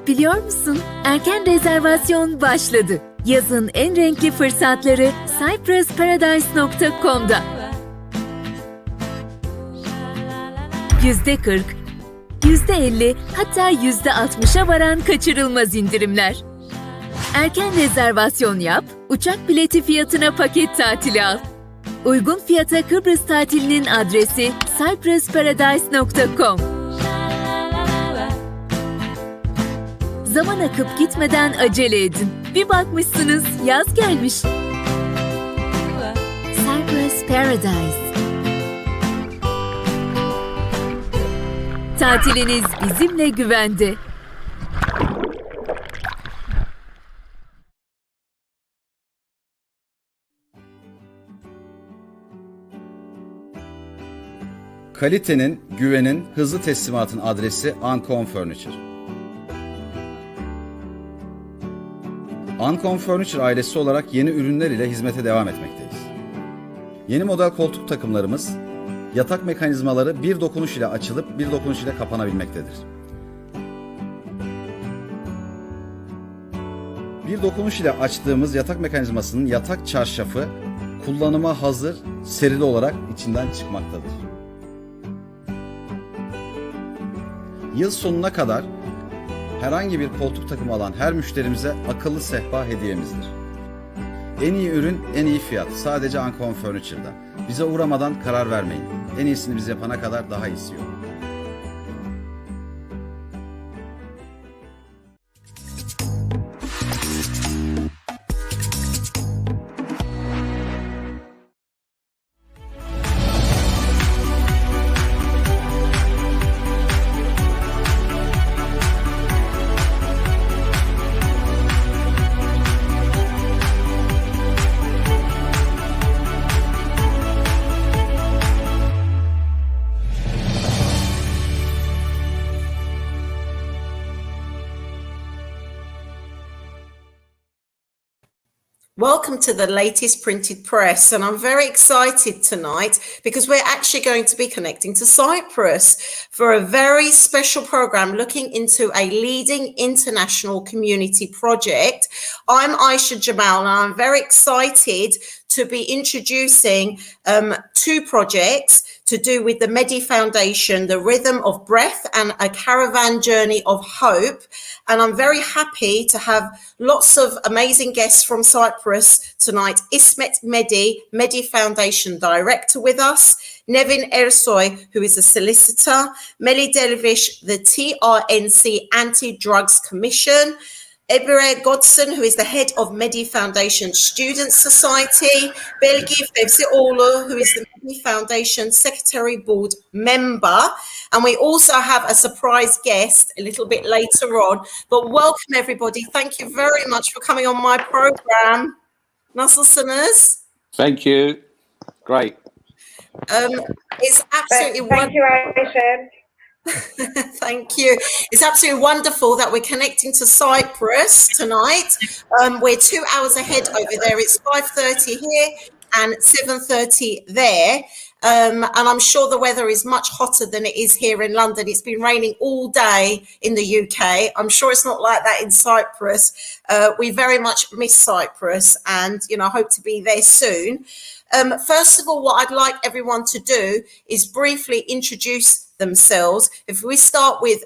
Biliyor musun? Erken rezervasyon başladı. Yazın en renkli fırsatları cyprusparadise.com'da. %40, %50 hatta %60'a varan kaçırılmaz indirimler. Erken rezervasyon yap, uçak bileti fiyatına paket tatili al. Uygun fiyata Kıbrıs tatilinin adresi cyprusparadise.com. Zaman akıp gitmeden acele edin. Bir bakmışsınız yaz gelmiş. Cyprus Paradise. Tatiliniz bizimle güvende. Kalitenin, güvenin, hızlı teslimatın adresi Ancon Furniture. Ancon Furniture ailesi olarak yeni ürünler ile hizmete devam etmekteyiz. Yeni model koltuk takımlarımız, yatak mekanizmaları bir dokunuş ile açılıp bir dokunuş ile kapanabilmektedir. Bir dokunuş ile açtığımız yatak mekanizmasının yatak çarşafı kullanıma hazır, serili olarak içinden çıkmaktadır. Yıl sonuna kadar herhangi bir koltuk takımı alan her müşterimize akıllı sehpa hediyemizdir. En iyi ürün, en iyi fiyat. Sadece Ancon Furniture'da. Bize uğramadan karar vermeyin. En iyisini biz yapana kadar daha iyisi yok. Welcome to the latest printed press, and I'm very excited tonight because we're actually going to be connecting to Cyprus for a very special program looking into a leading international community project. I'm Aysen Djemal, and I'm very excited to be introducing two projects to do with the Medi Foundation, the Rhythm of Breath and a Caravan Journey of Hope. And I'm very happy to have lots of amazing guests from Cyprus tonight. Ismet Medi, Medi Foundation Director with us. Nevin Ersoy, who is a solicitor. Melly Dervish, the TRNC Anti-Drugs Commission. Enere Godson, who is the head of Medi Foundation Student Society. Bilgi, Fevzioglu, who is the Medi Foundation Secretary Board member. And we also have a surprise guest a little bit later on. But welcome, everybody. Thank you very much for coming on my program. Nasılsınız? Thank you. Great. It's absolutely Thank you, Aysen. Thank you. It's absolutely wonderful that we're connecting to Cyprus tonight. We're 2 hours ahead over there. It's 5:30 here and 7:30 there. And I'm sure the weather is much hotter than it is here in London. It's been raining all day in the UK. I'm sure it's not like that in Cyprus. We very much miss Cyprus and, hope to be there soon. First of all, what I'd like everyone to do is briefly introduce themselves. If we start with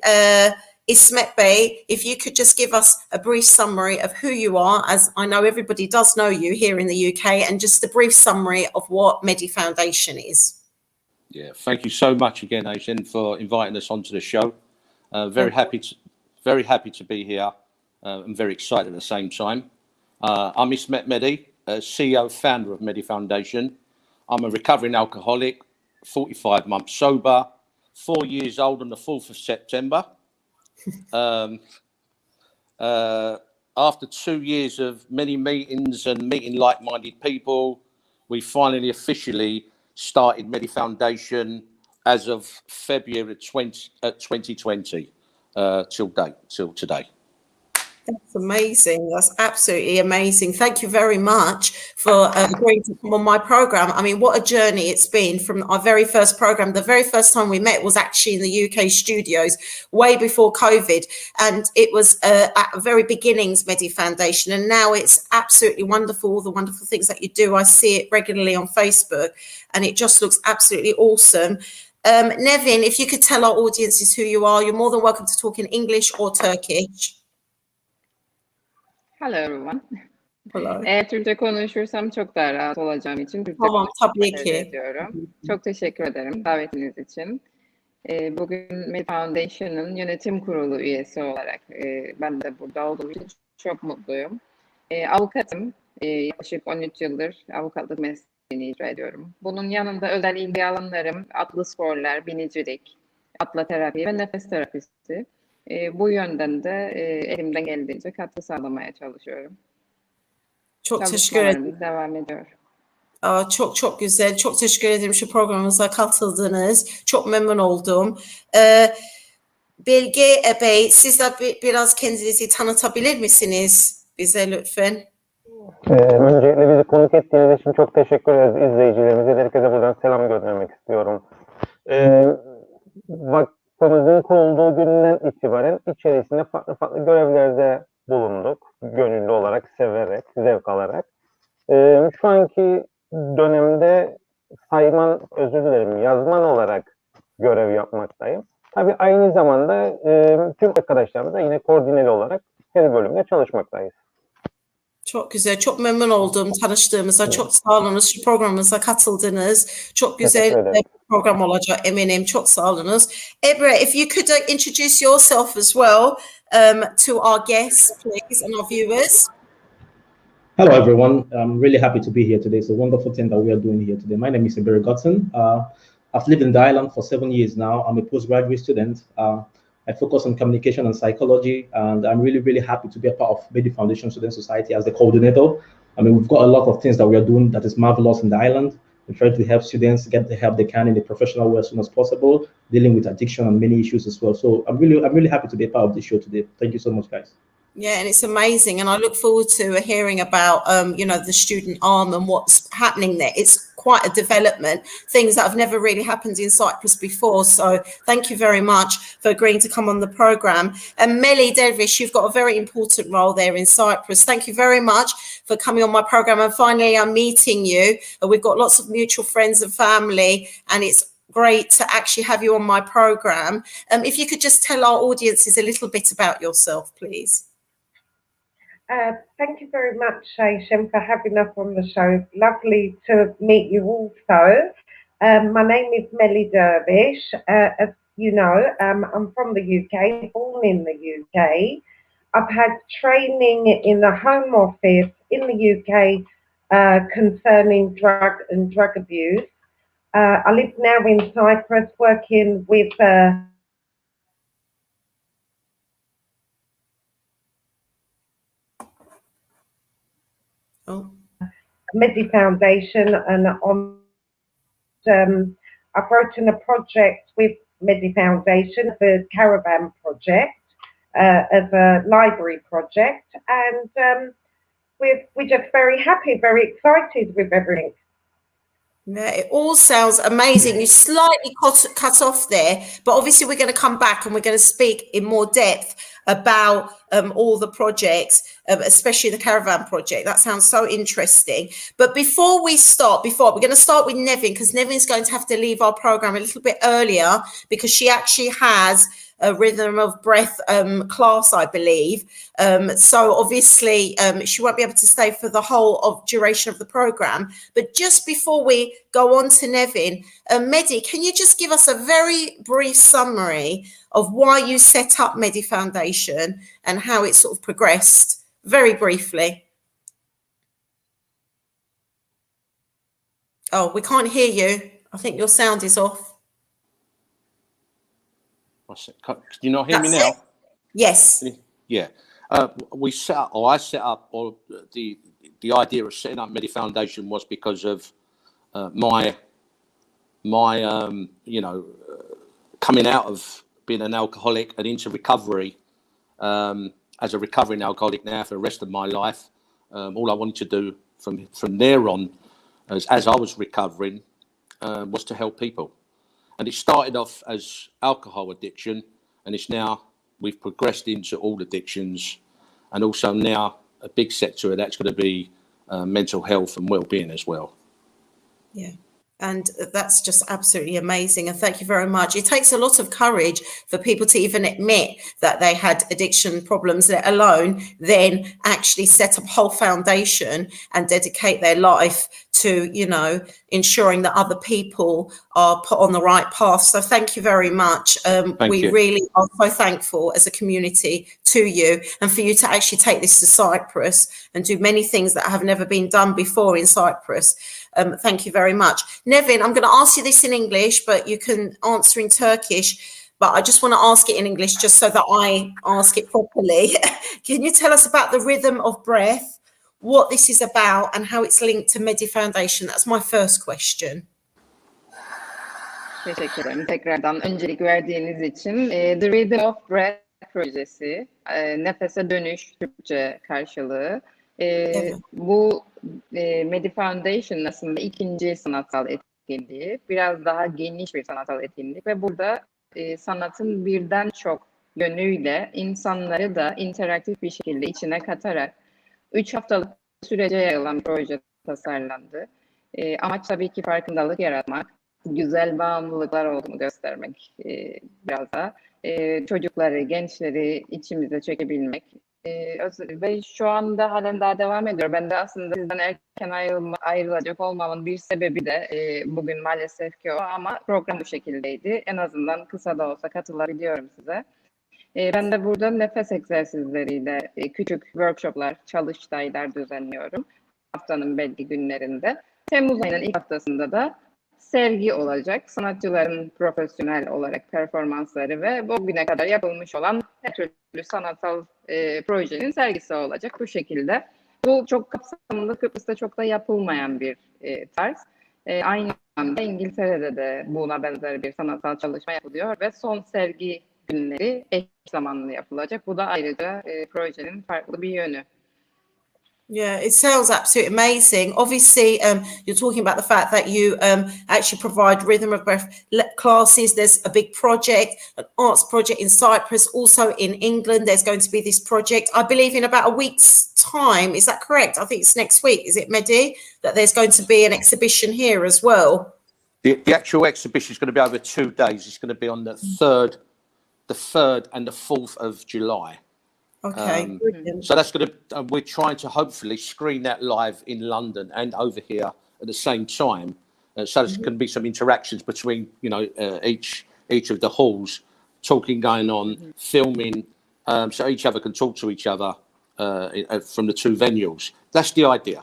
Ismet Bey, if you could just give us a brief summary of who you are, as I know everybody does know you here in the UK, and just a brief summary of what Medi Foundation is. Yeah, thank you so much again, Aysen, for inviting us onto the show. Very happy to be here. I'm very excited at the same time. I'm Ismet Medi, CEO, founder of Medi Foundation. I'm a recovering alcoholic, 45 months sober, 4 years old on the 4th of September. After 2 years of many meetings and meeting like-minded people, we finally officially started Medi Foundation as of February 2020 till today. That's amazing. That's absolutely amazing. Thank you very much for agreeing to come on my program. I mean, what a journey it's been from our very first program. The very first time we met was actually in the UK studios, way before COVID. And it was at the very beginnings, Medi Foundation. And now it's absolutely wonderful, all the wonderful things that you do. I see it regularly on Facebook and it just looks absolutely awesome. Nevin, if you could tell our audiences who you are, you're more than welcome to talk in English or Turkish. Hello everyone. Hello. Eğer Türkçe konuşursam çok daha rahat olacağım için Türkçe Tamam, tabii konuşmayı ki. tercih ediyorum. Çok teşekkür ederim davetiniz için. Bugün Medi Foundation'ın yönetim kurulu üyesi olarak ben de burada olduğum için çok mutluyum. Avukatım. Yaklaşık 13 yıldır avukatlık mesleğini icra ediyorum. Bunun yanında özel ilgi alanlarım atlı sporlar, binicilik, atla terapi ve nefes terapisi. Bu yönden de elimden geldiğince katkı sağlamaya çalışıyorum. Çok teşekkür ederim. Çalışmalarımız devam ediyor. Çok güzel. Çok teşekkür ederim şu programımıza katıldınız. Çok memnun oldum. Bilgi Bey, siz de biraz kendinizi tanıtabilir misiniz bize lütfen? Öncelikle bizi konuk ettiğiniz için çok teşekkür ederiz izleyicilerimize. Herkese buradan selam göndermek istiyorum. Vakfımızın kurulduğu günden itibaren içerisinde farklı görevlerde bulunduk. Gönüllü olarak, severek, zevk alarak. Şu anki dönemde yazman olarak görev yapmaktayım. Tabii aynı zamanda tüm arkadaşlarımızla yine koordineli olarak her bölümde çalışmaktayız. Çok güzel, çok memnun oldum tanıştığımıza. Evet. Çok sağ olunuz, şu programımıza katıldınız. Çok güzel bir program olacak eminim. Çok sağ olunuz. Ebra, if you could introduce yourself as well to our guests, please, and our viewers. Hello, everyone. I'm really happy to be here today. It's a wonderful thing that we are doing here today. My name is Godson. I've lived in the island for 7 years now. I'm a postgraduate student. I focus on communication and psychology, and I'm really, really happy to be a part of Medi Foundation Student Society as the coordinator. I mean, we've got a lot of things that we are doing that is marvelous in the island. We try to help students get the help they can in a professional way as soon as possible, dealing with addiction and many issues as well. So I'm really happy to be a part of this show today. Thank you so much, guys. Yeah, and it's amazing, and I look forward to hearing about the student arm and what's happening there. It's quite a development, things that have never really happened in Cyprus before. So thank you very much for agreeing to come on the program. And Melly, Dervish, you've got a very important role there in Cyprus. Thank you very much for coming on my program. And finally, I'm meeting you. We've got lots of mutual friends and family, and it's great to actually have you on my program. If you could just tell our audiences a little bit about yourself, please. Thank you very much, Aysen, for having us on the show. Lovely to meet you also. My name is Melly Dervish. As you know, I'm from the UK, born in the UK. I've had training in the Home Office in the UK concerning drug abuse. I live now in Cyprus working with Medi Foundation, and I've written a project with Medi Foundation, the Caravan project, as a library project, and we're just very happy, very excited with everything. Yeah, it all sounds amazing. You slightly cut off there, but obviously we're going to come back and we're going to speak in more depth about all the projects, especially the Caravan project. That sounds so interesting. But before we start, we're going to start with Nevin, because Nevin's going to have to leave our program a little bit earlier because she actually has a rhythm of breath class, I believe. So obviously she won't be able to stay for the whole duration of the program. But just before we go on to Nevin, Medi, can you just give us a very brief summary of why you set up Medi Foundation and how it sort of progressed, very briefly? Oh, we can't hear you. I think your sound is off. Can you not hear me now? It. Yes. Yeah. I set up, or the idea of setting up Medi Foundation was because of my coming out of being an alcoholic and into recovery, and as a recovering alcoholic now for the rest of my life, all I wanted to do from there on, as I was recovering, was to help people. And it started off as alcohol addiction, and we've progressed into all addictions, and also now a big sector of that's going to be mental health and well-being as well. Yeah. And that's just absolutely amazing. And thank you very much. It takes a lot of courage for people to even admit that they had addiction problems, let alone then actually set up a whole foundation and dedicate their life to, you know, ensuring that other people are put on the right path. So thank you very much. We really are so thankful as a community to you, and for you to actually take this to Cyprus and do many things that have never been done before in Cyprus. Thank you very much. Nevin, I'm going to ask you this in English, but you can answer in Turkish. But I just want to ask it in English just so that I ask it properly. Can you tell us about the rhythm of breath, what this is about, and how it's linked to Medi Foundation? That's my first question. Teşekkür ederim. Tekrardan öncelik verdiğiniz için. The Rhythm of Breath projesi, nefese dönüş Türkçe karşılığı. Evet. Bu Medi Foundation aslında ikinci sanatsal etkinliği. Biraz daha geniş bir sanatsal etkinlik ve burada sanatın birden çok yönüyle insanları da interaktif bir şekilde içine katarak 3 haftalık sürece yayılan bir proje tasarlandı. Amaç tabii ki farkındalık yaratmak, güzel bağımlılıklar olduğunu göstermek biraz da. Çocukları, gençleri içimize çekebilmek. Ve şu anda halen daha devam ediyor. Ben de aslında sizden erken ayrılacak olmamın bir sebebi de bugün maalesef ki o, ama program bu şekildeydi. En azından kısa da olsa katılabiliyorum size. Ben de burada nefes egzersizleriyle küçük workshoplar, çalıştaylar düzenliyorum haftanın belli günlerinde. Temmuz ayının ilk haftasında da sergi olacak. Sanatçıların profesyonel olarak performansları ve bugüne kadar yapılmış olan her türlü sanatsal projenin sergisi olacak bu şekilde. Bu çok kapsamlı, Kıbrıs'ta çok da yapılmayan bir tarz. Aynı zamanda İngiltere'de de buna benzer bir sanatsal çalışma yapılıyor ve son sergi günleri eş zamanlı yapılacak. Bu da ayrıca projenin farklı bir yönü. Yeah, it sounds absolutely amazing. Obviously, you're talking about the fact that you actually provide rhythm of breath classes. There's a big project, an arts project in Cyprus, also in England. There's going to be this project, I believe, in about a week's time. Is that correct? I think it's next week. Is it, Medi? That there's going to be an exhibition here as well. The actual exhibition is going to be over 2 days. It's going to be on the 3rd and the 4th of July. Okay. So that's going to. We're trying to hopefully screen that live in London and over here at the same time. So there's going to be some interactions between, you know, each of the halls, talking going on, filming, so each other can talk to each other from the 2 venues. That's the idea.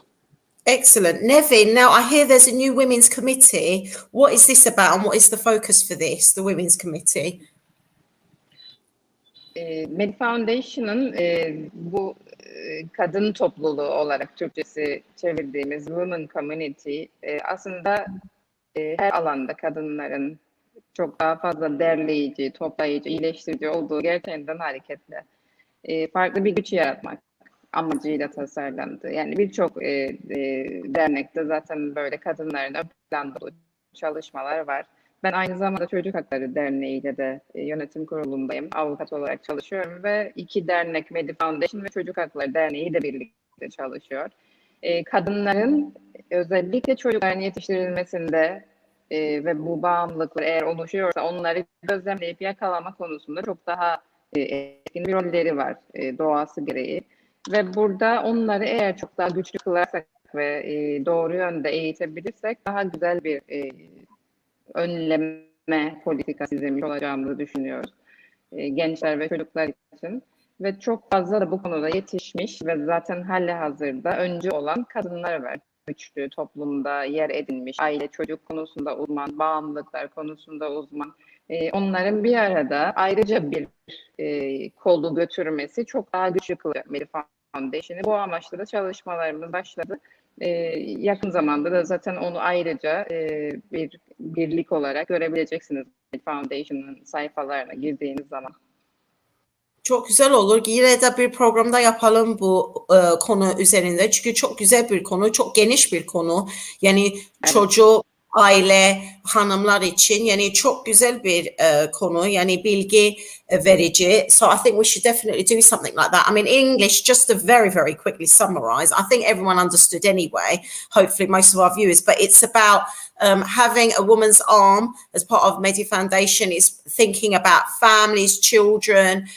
Excellent. Nevin, now I hear there's a new women's committee. What is this about, and what is the focus for this, the women's committee? Medi Foundation'ın bu kadın topluluğu olarak Türkçesi çevirdiğimiz Women Community aslında her alanda kadınların çok daha fazla derleyici, toplayıcı, iyileştirici olduğu gerçekten hareketle farklı bir güç yaratmak amacıyla tasarlandı. Yani birçok dernekte zaten böyle kadınların ön planda olduğu çalışmalar var. Ben aynı zamanda Çocuk Hakları Derneği ile de yönetim kurulundayım. Avukat olarak çalışıyorum ve 2 dernek, Medi Foundation ve Çocuk Hakları Derneği de birlikte çalışıyor. Kadınların özellikle çocukların yetiştirilmesinde ve bu bağımlılıklar eğer oluşuyorsa onları gözlemleyip yakalama konusunda çok daha etkin bir rolleri var doğası gereği. Ve burada onları eğer çok daha güçlü kılarsak ve doğru yönde eğitebilirsek daha güzel bir önleme politikası izlemiş olacağımızı düşünüyoruz gençler ve çocuklar için. Ve çok fazla da bu konuda yetişmiş ve zaten halihazırda öncü olan kadınlar var. Güçlü toplumda yer edinmiş, aile çocuk konusunda uzman, bağımlılıklar konusunda uzman. Onların bir arada ayrıca bir kolu götürmesi çok daha güçlü kılıyor Medi Foundation'ı. Bu amaçla da çalışmalarımız başladı. Yakın zamanda da zaten onu ayrıca bir birlik olarak görebileceksiniz Foundation'ın sayfalarına girdiğiniz zaman. Çok güzel olur. Yine de bir programda yapalım bu konu üzerinde. Çünkü çok güzel bir konu, çok geniş bir konu. Yani Evet. çocuk, aile, hanımlar için yani çok güzel bir konu. Yani bilgi verici. So I think we should definitely do something like that. I mean, English, just to very, very quickly summarize, I think everyone understood anyway, hopefully most of our viewers, but it's about having a woman's arm as part of Medi Foundation is thinking about families, children,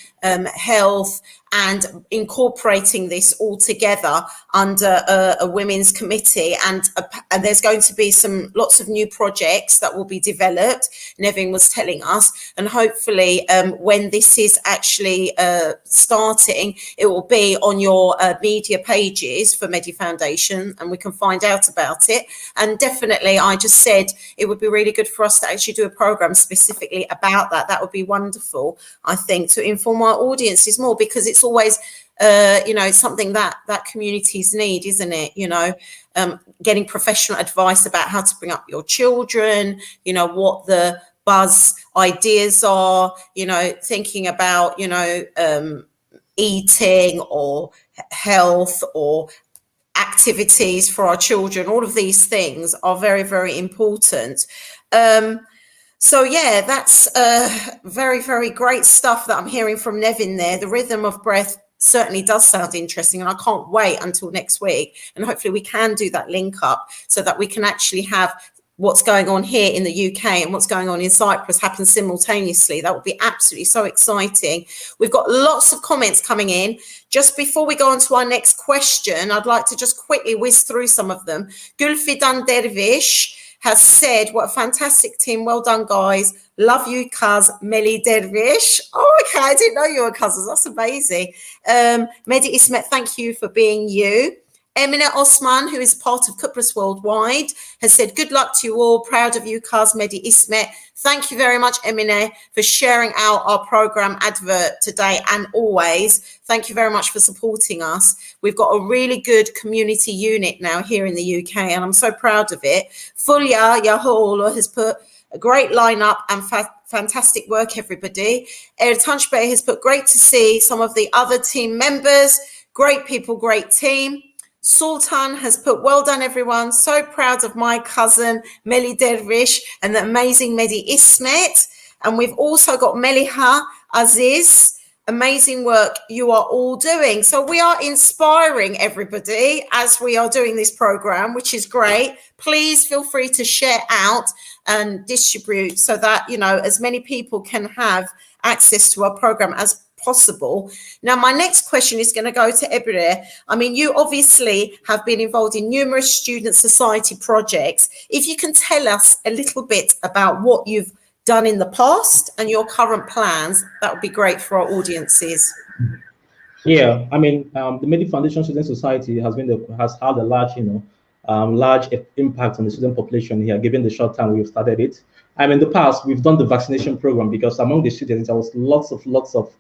health, and incorporating this all together under a women's committee. And there's going to be lots of new projects that will be developed, Nevin was telling us, and hopefully when this is actually starting, it will be on your media pages for Medi Foundation, and we can find out about it. And definitely, I just said it would be really good for us to actually do a program specifically about that. That would be wonderful, I think, to inform our audiences more, because it's always something that communities need, isn't it? Getting professional advice about how to bring up your children, what the buzz ideas are, thinking about eating or health or activities for our children. All of these things are very, very important. So yeah, that's very, very great stuff that I'm hearing from Nevin there. The rhythm of breath certainly does sound interesting, and I can't wait until next week. And hopefully we can do that link up so that we can actually have what's going on here in the UK and what's going on in Cyprus happen simultaneously. That would be absolutely so exciting. We've got lots of comments coming in. Just before we go on to our next question, I'd like to just quickly whiz through some of them. Gülfidan Dervish has said, what a fantastic team. Well done, guys. Love you, cuz. Melly Dervish. Oh, okay. I didn't know you were cousins. That's amazing. Medi Ismet, thank you for being you. Emine Osman, who is part of Kupras Worldwide, has said, good luck to you all. Proud of you, cuz. Medi Ismet. Thank you very much, Emine, for sharing out our program advert today and always. Thank you very much for supporting us. We've got a really good community unit now here in the UK, and I'm so proud of it. Fulya Yahoğlu has put a great lineup and fantastic work, everybody. Ertanç Bey has put, great to see some of the other team members. Great people, great team. Sultan has put, well done, everyone. So proud of my cousin, Melly Dervish, and the amazing Medi Ismet. And we've also got Meliha Aziz. Amazing work you are all doing. So we are inspiring everybody as we are doing this program, which is great. Please feel free to share out and distribute so that, as many people can have access to our program as possible. Now, my next question is going to go to Enere. I mean, you obviously have been involved in numerous student society projects. If you can tell us a little bit about what you've done in the past and your current plans, that would be great for our audiences. Yeah, I mean, the Medi Foundation Student Society has had a large, large impact on the student population here, given the short time we've started it. I mean, in the past, we've done the vaccination program because among the students, there was lots of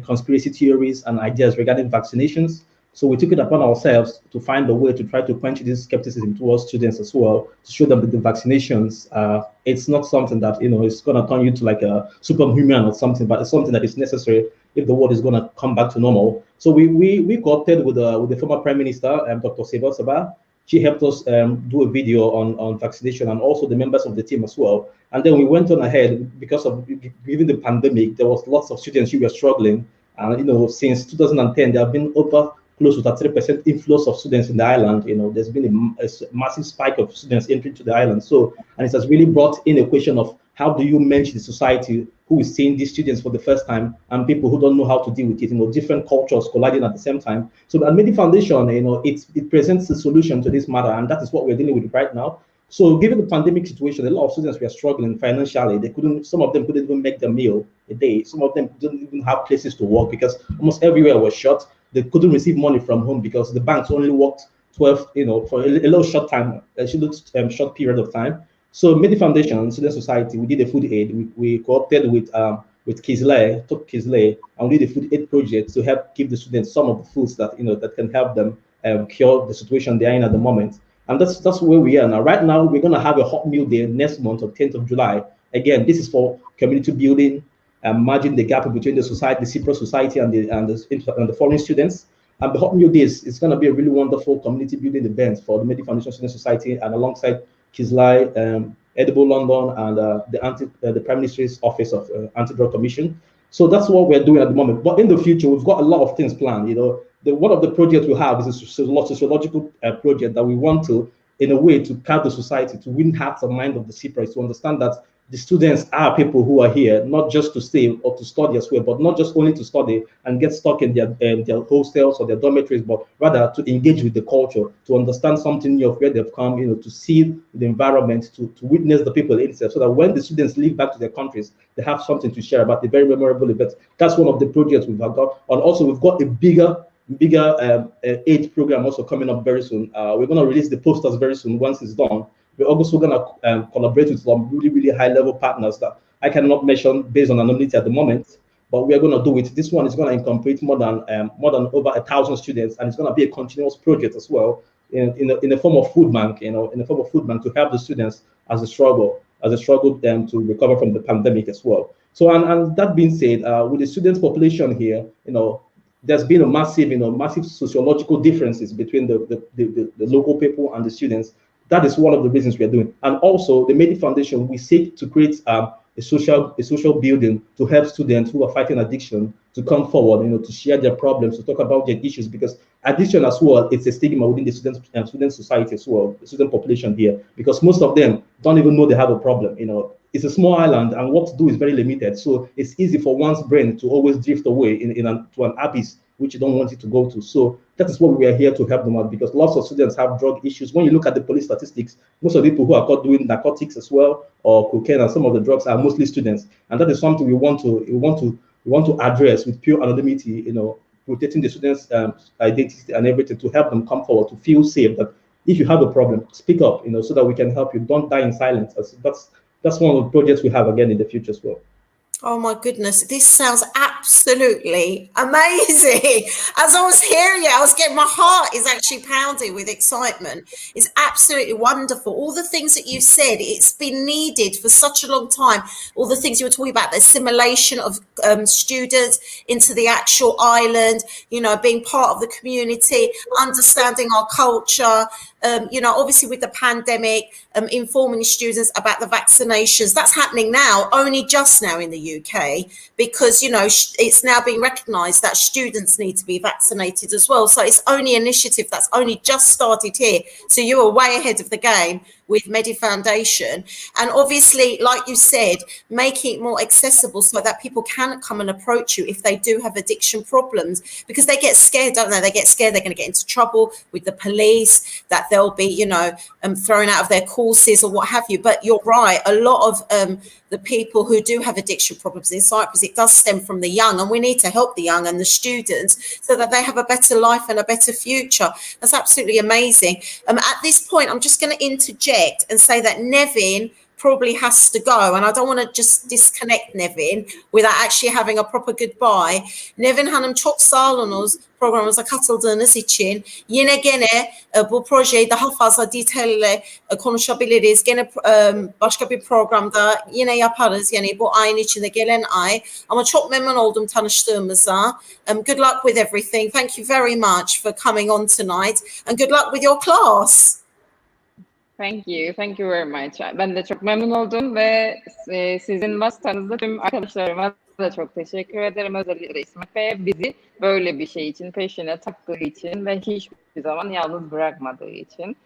conspiracy theories and ideas regarding vaccinations. So we took it upon ourselves to find a way to try to quench this skepticism towards students as well, to show them that the vaccinations, it's not something that, is going to turn you to like a superhuman or something, but it's something that is necessary if the world is going to come back to normal. So we cooperated with the former Prime Minister, Dr. Sabah. She helped us do a video on vaccination, and also the members of the team as well. And then we went on ahead because of given the pandemic, there was lots of students who were struggling. And since 2010, there have been over close to 30% inflows of students in the island. There's been a massive spike of students entering to the island. So, and it has really brought in a question of how do you manage the society who is seeing these students for the first time and people who don't know how to deal with it, different cultures colliding at the same time. So at Medi Foundation, it presents a solution to this matter, and that is what we're dealing with right now. So given the pandemic situation, a lot of students were struggling financially. Some of them couldn't even make their meal a day. Some of them didn't even have places to work because almost everywhere was shut. They couldn't receive money from home because the banks only worked 12, for a little short time, short period of time. So Medi Foundation, Student Society, we did a food aid. We cooperated with Kisle, Top Kisle, and we did a food aid project to help give the students some of the foods that that can help them cure the situation they're in at the moment. And that's where we are now. Right now, we're gonna have a hot meal day next month on 10th of July. Again, this is for community building, merging the gap between the society, the Cyprus society, and the foreign students. And the Hot New Days is going to be a really wonderful community building event for the Medi Foundation Student Society, and alongside Kislai, Edible London, and the Prime Minister's Office of Anti-Drug Commission. So that's what we're doing at the moment. But in the future, we've got a lot of things planned. One of the projects we have is a sociological project that we want to, in a way, to carve the society, to win hearts and minds of the Cypriots, to understand that the students are people who are here not just to stay or to study as well, but not just only to study and get stuck in their hostels or their dormitories, but rather to engage with the culture, to understand something new of where they've come, to see the environment, to witness the people itself, so that when the students leave back to their countries, they have something to share about the very memorable event. That's one of the projects we've got. And also we've got a bigger age program also coming up very soon. We're going to release the posters very soon once it's done. We're also going to collaborate with some really, really high-level partners that I cannot mention based on anonymity at the moment, but we are going to do it. This one is going to incorporate more than over 1,000 students, and it's going to be a continuous project as well, in the form of food bank, in the form of food bank to help the students as they struggle to recover from the pandemic as well. So, and that being said, with the student population here, there's been a massive sociological differences between the local people and the students. That is one of the reasons we are doing. And also the Medi Foundation, we seek to create a social building to help students who are fighting addiction to come forward, to share their problems, to talk about their issues, because addiction as well, it's a stigma within the student society as well, the student population here, because most of them don't even know they have a problem. It's a small island and what to do is very limited. So it's easy for one's brain to always drift away to an abyss which you don't want it to go to. So that is what we are here to help them out, because lots of students have drug issues. When you look at the police statistics, most of the people who are caught doing narcotics as well, or cocaine and some of the drugs, are mostly students. And that is something we want to address with pure anonymity, protecting the students' identity and everything, to help them come forward, to feel safe, that if you have a problem, speak up, so that we can help you. Don't die in silence. That's one of the projects we have again in the future as well. Oh my goodness, this sounds absolutely amazing. As I was hearing it, my heart is actually pounding with excitement. It's absolutely wonderful. All the things that you said, it's been needed for such a long time. All the things you were talking about, the assimilation of students into the actual island, being part of the community, understanding our culture, obviously with the pandemic, informing students about the vaccinations. That's happening now, only just now in the UK, because, it's now being recognised that students need to be vaccinated as well. So it's only an initiative that's only just started here. So you are way ahead of the game with Medi Foundation. And obviously, like you said, making it more accessible so that people can come and approach you if they do have addiction problems, because they get scared, don't they? They get scared they're going to get into trouble with the police, that they'll be, thrown out of their courses or what have you. But you're right, a lot of the people who do have addiction problems in Cyprus, it does stem from the young, and we need to help the young and the students so that they have a better life and a better future. That's absolutely amazing. At this point, I'm just going to interject and say that Nevin probably has to go, and I don't want to just disconnect Nevin without actually having a proper goodbye. Nevin Hanım, çok sağ olunuz programımıza katıldığınız için. Yine gene bu projeyi daha fazla detaylı konuşabiliriz. Gene başka bir programda yine yaparız. Yani bu ayın içinde, gelen ay. Ama çok memnun oldum tanıştığımıza. Good luck with everything. Thank you very much for coming on tonight, and good luck with your class. Thank you. Thank you very much. Ben de çok memnun oldum ve sizin vasıtanızda tüm arkadaşlarıma da çok teşekkür ederim. Özellikle İsmet Bey'e bizi böyle bir şey için peşine taktığı için ve hiçbir zaman yalnız bırakmadığı için.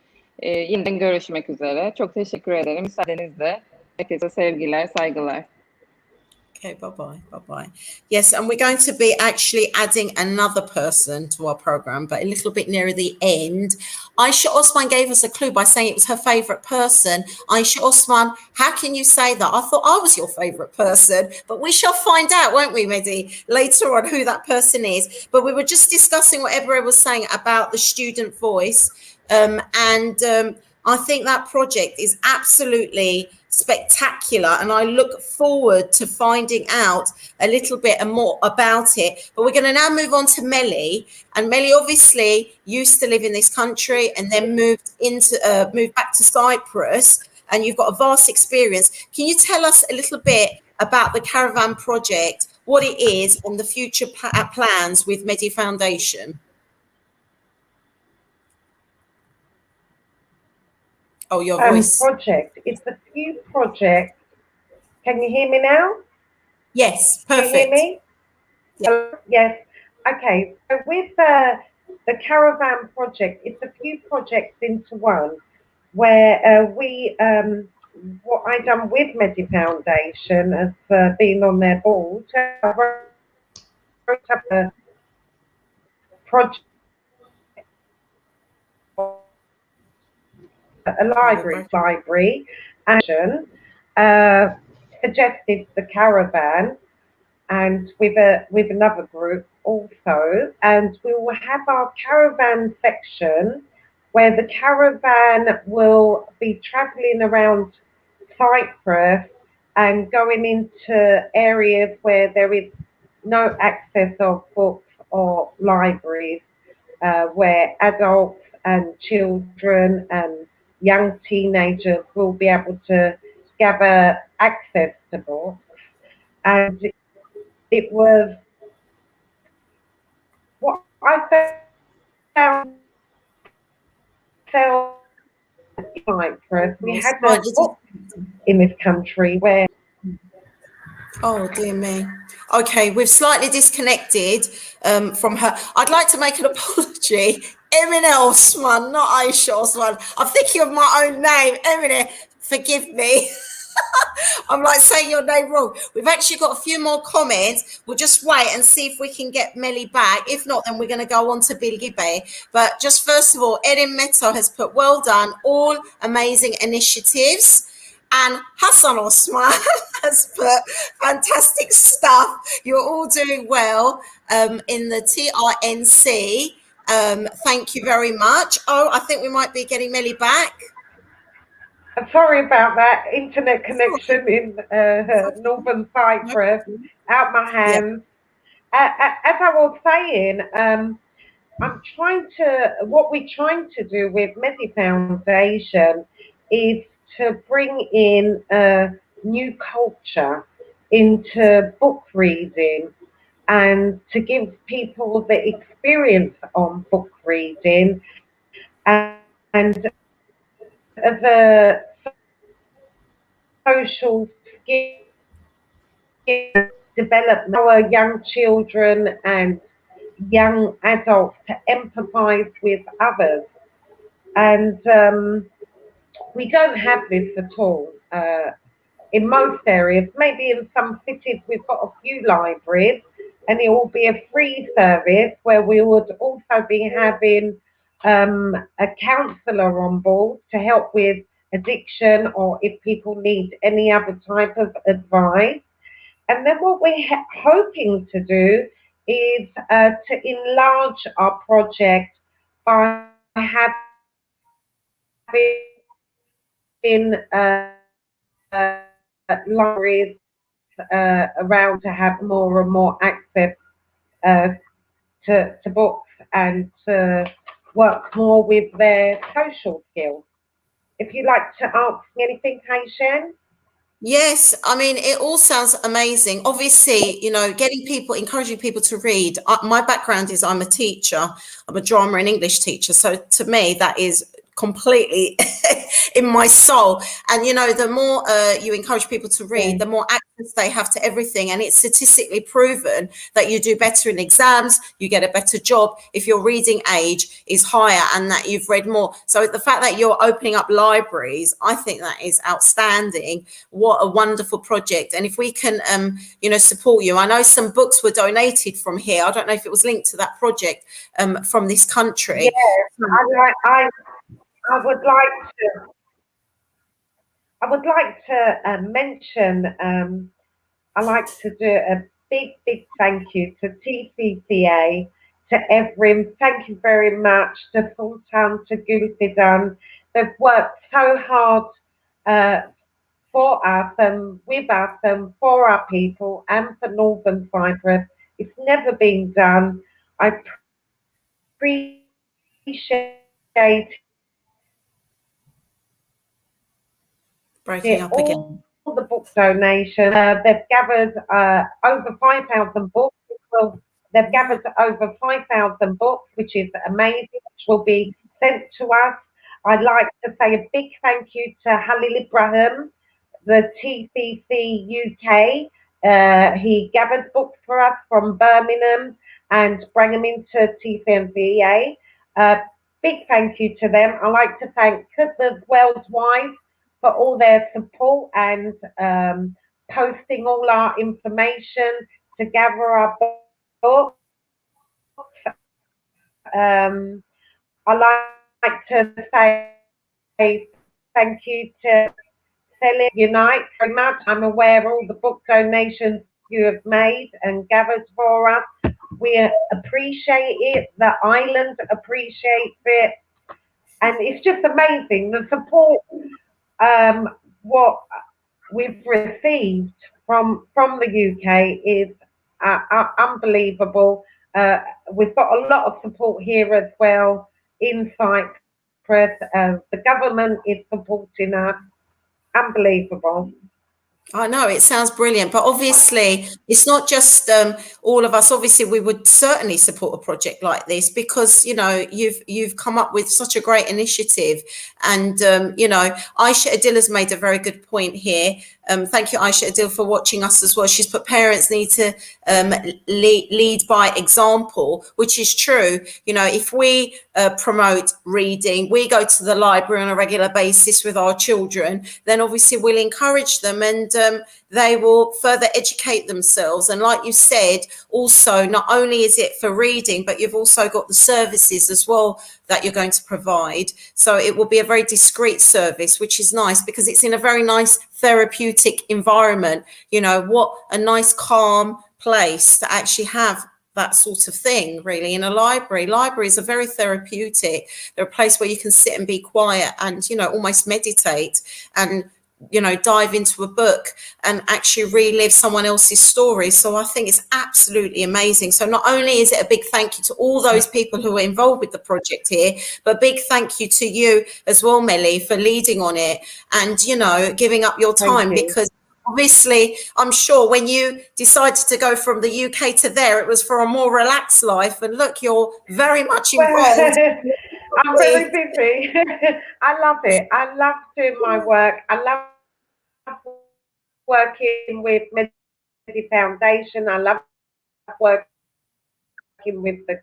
Yeniden görüşmek üzere. Çok teşekkür ederim. Müsaadenizle herkese sevgiler, saygılar. Okay, bye-bye. Yes, and we're going to be actually adding another person to our program, but a little bit nearer the end. Ayşe Osman gave us a clue by saying it was her favourite person. Ayşe Osman, how can you say that? I thought I was your favourite person, but we shall find out, won't we, Medi, later on who that person is. But we were just discussing what Ebru was saying about the student voice, and I think that project is absolutely spectacular, and I look forward to finding out a little bit more about it. But we're going to now move on to Melly, and Melly obviously used to live in this country and then moved back to Cyprus, and you've got a vast experience. Can you tell us a little bit about the Caravan project, what it is, and the future plans with Medi Foundation. Oh, your voice. Project. It's a few projects. Can you hear me now? Yes, Can perfect. you hear me? Yeah. Yes. Okay. So with the Caravan project, it's a few projects into one, where what I done with Medi Foundation as being on their board, I wrote up a project, a library, and suggested the Caravan, and with another group also, and we will have our Caravan section where the Caravan will be travelling around Cyprus and going into areas where there is no access of books or libraries, where adults and children and young teenagers will be able to gather access to books. And it was what I found Cyprus. We had no books in this country where. Oh, dear me. Okay, we've slightly disconnected from her. I'd like to make an apology. Emine Osman, not Aisha Osman. I'm thinking of my own name. Emine, forgive me. I'm like saying your name wrong. We've actually got a few more comments. We'll just wait and see if we can get Melly back. If not, then we're going to go on to Bilgi Bey. But just first of all, Erin Meto has put, well done, all amazing initiatives. And Hassan Osman has put, fantastic stuff. You're all doing well in the TRNC. Thank you very much. Oh, I think we might be getting Melly back. Sorry about that. Internet connection in northern Cyprus, out my hands. As I was saying, what we're trying to do with Medi Foundation is to bring in a new culture into book reading and to give people the experience on book reading and the social skills, develop our young children and young adults to empathize with others. And we don't have this at all in most areas. Maybe in some cities we've got a few libraries, and it will be a free service where we would also be having a counsellor on board to help with addiction, or if people need any other type of advice. And then what we're hoping to do is to enlarge our project by having libraries around to have more and more access to books and to work more with their social skills. If you'd like to ask me anything, Aysen? Yes, I mean, it all sounds amazing. Obviously, you know, getting people, encouraging people to read. My background is I'm a teacher. I'm a drama and English teacher. So to me, that is completely in my soul. And, you know, the more you encourage people to read, the more access they have to everything. And it's statistically proven that you do better in exams, you get a better job if your reading age is higher and that you've read more. So the fact that you're opening up libraries, I think that is outstanding. What a wonderful project. And if we can, you know, support you. I know some books were donated from here. I don't know if it was linked to that project from this country. Yeah, I would like to mention, I like to do a big thank you to TCCA, to Evrim. Thank you very much to Sultan, to Gulfidan. They've worked so hard for us and with us and for our people and for Northern Cyprus. It's never been done. I appreciate breaking up again. the book donation. They've gathered over 5,000 books. Well, they've gathered over 5,000 books, which is amazing, which will be sent to us. I'd like to say a big thank you to Halil Ibrahim, the TCC UK. He gathered books for us from Birmingham and bring them into TCMVA. Big thank you to them. I'd like to thank Cousins Worldwide for all their support and posting all our information to gather our books. I'd like to say thank you to Selling Unite very much. I'm aware of all the book donations you have made and gathered for us. We appreciate it. The island appreciates it. And it's just amazing. The support, what we've received from the UK is unbelievable. We've got a lot of support here as well in Cyprus. The government is supporting us. Unbelievable. I know it sounds brilliant, but obviously it's not just all of us. Obviously, we would certainly support a project like this because you've come up with such a great initiative, and Aisha Adil has made a very good point here. Thank you, Aisha Adil, for watching us as well. She's put parents need to lead by example, which is true. If we promote reading, we go to the library on a regular basis with our children, then obviously we'll encourage them and they will further educate themselves. And like you said, also, not only is it for reading, but you've also got the services as well that you're going to provide. So it will be a very discreet service, which is nice because it's in a very nice therapeutic environment. What a nice, calm place to actually have that sort of thing, really, in a library. Libraries are very therapeutic. They're a place where you can sit and be quiet and, almost meditate and dive into a book and actually relive someone else's story. So I think it's absolutely amazing. So not only is it a big thank you to all those people who are involved with the project here, but big thank you to you as well, Melly, for leading on it and, giving up your time because obviously, I'm sure when you decided to go from the UK to there, it was for a more relaxed life. And look, you're very much involved. I'm very busy. I love it. I love doing my work. I love working with Medi Foundation. I love working with the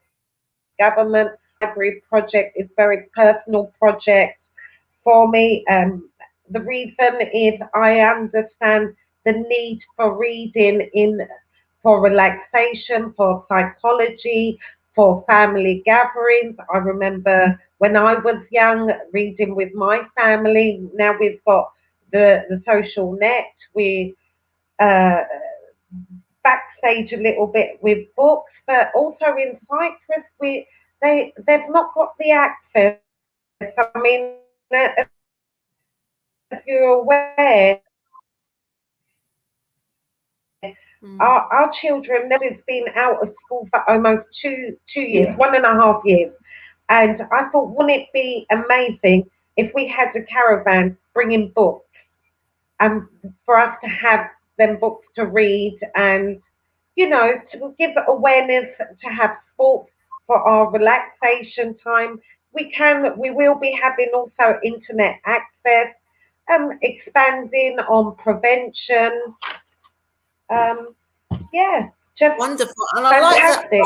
government. Library project is a very personal project for me. The reason is I understand the need for reading for relaxation, for psychology, for family gatherings. I remember when I was young reading with my family. Now we've got the social net. We backstage a little bit with books, but also in Cyprus they've not got the access. I mean, if you're aware, our children have been out of school for almost two years, 1.5 years. And I thought, wouldn't it be amazing if we had a caravan bringing books and for us to have them books to read and, to give awareness, to have sports for our relaxation time. We will be having also internet access, expanding on prevention. Just wonderful. And fantastic.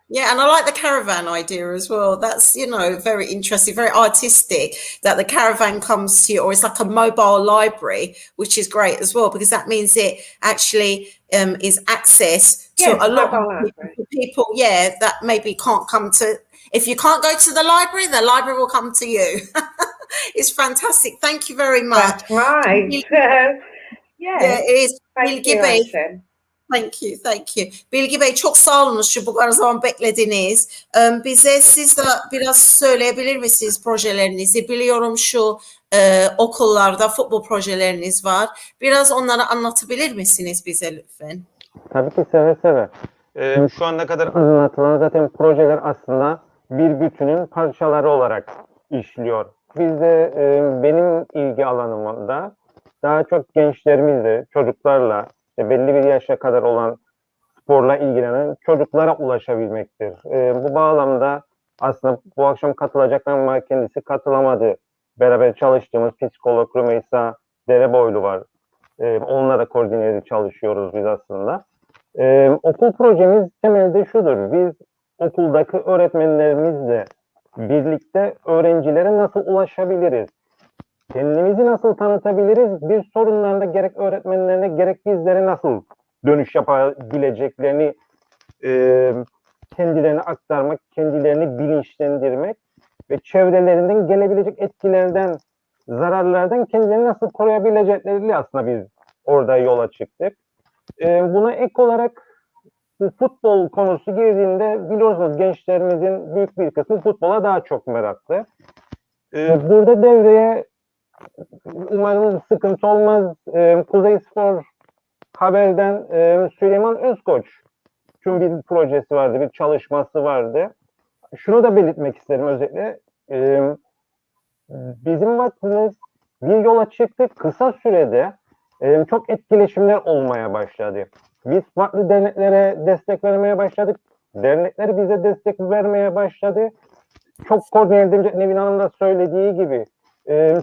and I like the caravan idea as well. That's, very interesting, very artistic that the caravan comes to you, or it's like a mobile library, which is great as well, because that means it actually is access to a lot of people, that maybe can't come to. If you can't go to the library will come to you. It's fantastic. Thank you very much. That's right. It is. Bilgi Bey. Thank you. Bilgi Bey, çok sağ olun şu bu kadar zaman beklediniz. Bize siz de biraz söyleyebilir misiniz projelerinizi? Biliyorum şu okullarda futbol projeleriniz var. Biraz onları anlatabilir misiniz bize lütfen? Tabii ki seve seve. Şu ana kadar anlatılan zaten projeler aslında bir bütünün parçaları olarak işliyor. Biz de benim ilgi alanımda daha çok gençlerimizle, çocuklarla, işte belli bir yaşa kadar olan sporla ilgilenen çocuklara ulaşabilmektir. Bu bağlamda aslında bu akşam katılacaklar ama kendisi katılamadı. Beraber çalıştığımız psikolog Rümeysa Dereboylu var. Onunla da koordineli çalışıyoruz biz aslında. Okul projemiz temelde şudur. Biz okuldaki öğretmenlerimizle birlikte öğrencilere nasıl ulaşabiliriz? Kendimizi nasıl tanıtabiliriz? Bir sorunlarında gerek öğretmenlerine gerek bizlere nasıl dönüş yapabileceklerini kendilerine aktarmak, kendilerini bilinçlendirmek ve çevrelerinden gelebilecek etkilerden, zararlardan kendilerini nasıl koruyabilecekleriyle aslında biz orada yola çıktık. Buna ek olarak bu futbol konusu girdiğinde biliyorsunuz gençlerimizin büyük bir kısmı futbola daha çok meraklı. Burada devreye umarım sıkıntı olmaz. Kuzey Spor Haber'den Süleyman Özkoç çünkü bir projesi vardı, bir çalışması vardı. Şunu da belirtmek isterim özellikle. Bizim vaktimiz bir yola çıktık. Kısa sürede çok etkileşimler olmaya başladı. Biz farklı derneklere destek vermeye başladık. Dernekler bize destek vermeye başladı. Çok koordineli, Nevin Hanım da söylediği gibi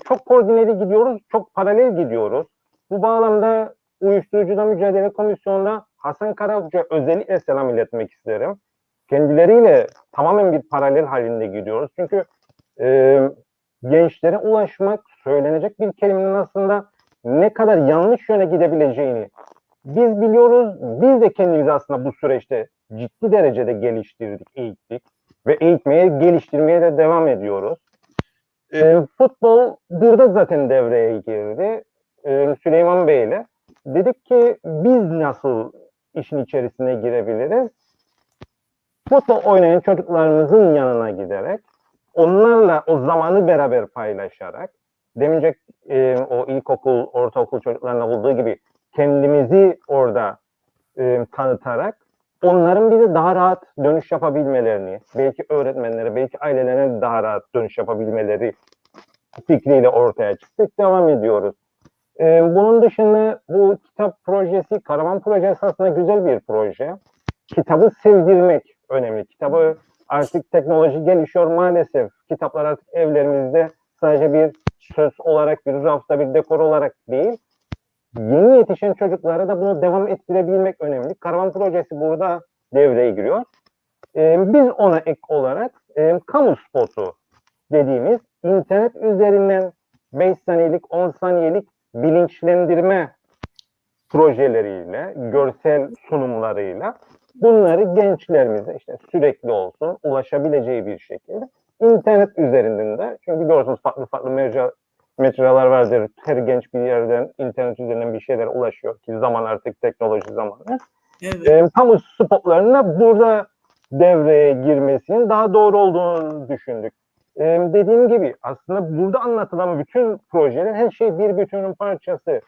çok koordineli gidiyoruz, çok paralel gidiyoruz. Bu bağlamda Uyuşturucuda Mücadele Komisyonu'na Hasan Karaca özellikle selam iletmek isterim. Kendileriyle tamamen bir paralel halinde gidiyoruz. Çünkü gençlere ulaşmak, söylenecek bir kelimenin aslında ne kadar yanlış yöne gidebileceğini biz biliyoruz. Biz de kendimizi aslında bu süreçte ciddi derecede geliştirdik, eğittik ve eğitmeye, geliştirmeye de devam ediyoruz. Futbol burada zaten devreye girdi. Süleyman Bey ile dedik ki biz nasıl işin içerisine girebiliriz? Futbol oynayan çocuklarımızın yanına giderek, onlarla o zamanı beraber paylaşarak, demince o ilkokul, ortaokul çocuklarına olduğu gibi kendimizi orada tanıtarak, onların bize daha rahat dönüş yapabilmelerini, belki öğretmenlere, belki ailelerine daha rahat dönüş yapabilmeleri fikriyle ortaya çıktık, devam ediyoruz. Bunun dışında bu kitap projesi, Caravan projesi aslında güzel bir proje. Kitabı sevdirmek önemli. Kitabı artık teknoloji gelişiyor maalesef. Kitaplar artık evlerimizde sadece bir söz olarak, bir rafta, bir dekor olarak değil. Yeni yetişen çocuklara da bunu devam ettirebilmek önemli. Caravan projesi burada devreye giriyor. Biz ona ek olarak kamu spotu dediğimiz internet üzerinden 5 saniyelik, 10 saniyelik bilinçlendirme projeleriyle, görsel sunumlarıyla bunları gençlerimize işte sürekli olsun ulaşabileceği bir şekilde internet üzerinden de, çünkü biliyorsunuz farklı mecralar vardır. Her genç bir yerden internet üzerinden bir şeylere ulaşıyor ki zaman artık teknoloji zamanı. Evet. Kamu spotlarına burada devreye girmesinin daha doğru olduğunu düşündük. Dediğim gibi aslında burada anlatılan bütün projeler her şey bir bütünün parçası.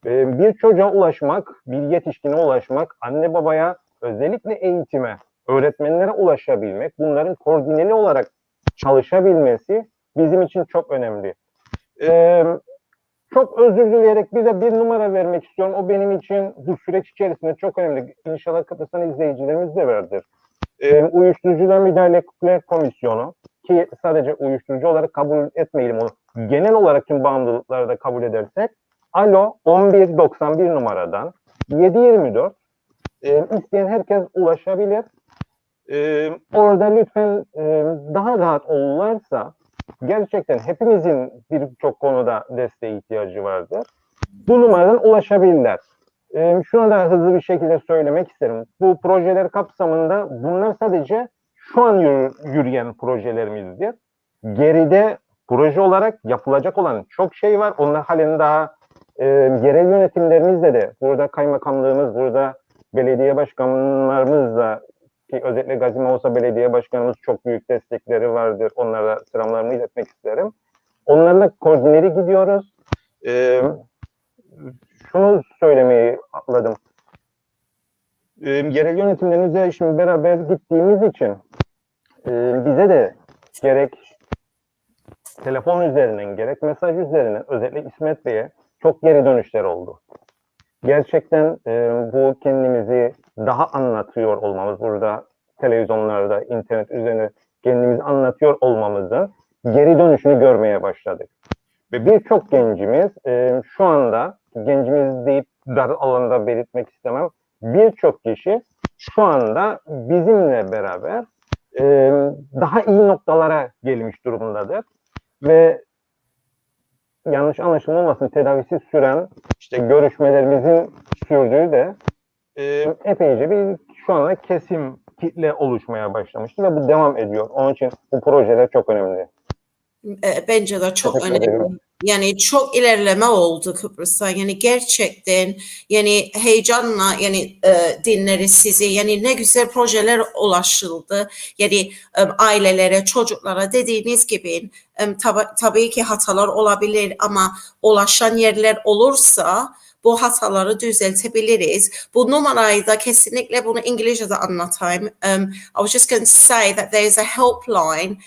Bir çocuğa ulaşmak, bir yetişkine ulaşmak, anne babaya, özellikle eğitime, öğretmenlere ulaşabilmek, bunların koordineli olarak çalışabilmesi bizim için çok önemli. Çok özür dileyerek bize bir numara vermek istiyorum. O benim için bu süreç içerisinde çok önemli. İnşallah Kıbrıs'tan izleyicilerimiz de vardır. Uyuşturucular Müdahale Komisyonu, ki sadece uyuşturucu olarak kabul etmeyelim onu. Genel olarak tüm bağımlılıkları da kabul edersek, Alo 1191 numaradan 724 isteyen herkes ulaşabilir. Orada lütfen daha rahat olurlarsa, gerçekten hepimizin birçok konuda desteğe ihtiyacı vardır. Bu numaradan ulaşabilirler. Şunu da hızlı bir şekilde söylemek isterim. Bu projeler kapsamında bunlar sadece şu an yürüyen projelerimizdir. Geride proje olarak yapılacak olan çok şey var. Onlar halen daha yerel yönetimlerimizle de, burada kaymakamlığımız, burada belediye başkanlarımızla, ki özellikle Gazi Mausa Belediye Başkanımız çok büyük destekleri vardır. Onlara selamlarımı iletmek isterim. Onlarla koordineli gidiyoruz. Şunu söylemeyi atladım. Yerel yönetimlerimizle şimdi beraber gittiğimiz için bize de gerek telefon üzerinden gerek mesaj üzerinden özellikle İsmet Bey'e çok geri dönüşler oldu. Gerçekten bu kendimizi daha anlatıyor olmamız, burada televizyonlarda, internet üzerine kendimizi anlatıyor olmamızın geri dönüşünü görmeye başladık. Ve birçok gencimiz şu anda, gencimiz deyip dar alanda belirtmek istemem, birçok kişi şu anda bizimle beraber daha iyi noktalara gelmiş durumdadır. Ve yanlış anlaşılmamasın, tedavisi süren, işte görüşmelerimizin sürdüğü de epeyce bir şu anda kesim kitle oluşmaya başlamıştı ve bu devam ediyor. Onun için bu projeler çok önemli. Bence de çok Teşekkür önemli. ederim. Yani çok ilerleme oldu Kıbrıs'ta. Yani gerçekten yani heyecanla yani dinleriz sizi. Yani ne güzel projeler ulaşıldı. Yani ailelere, çocuklara dediğiniz gibi tabii ki hatalar olabilir ama ulaşan yerler olursa bu hataları düzeltebiliriz. Bu numarayı da kesinlikle bunu İngilizce'de anlatayım. I was just going to say that there's a helpline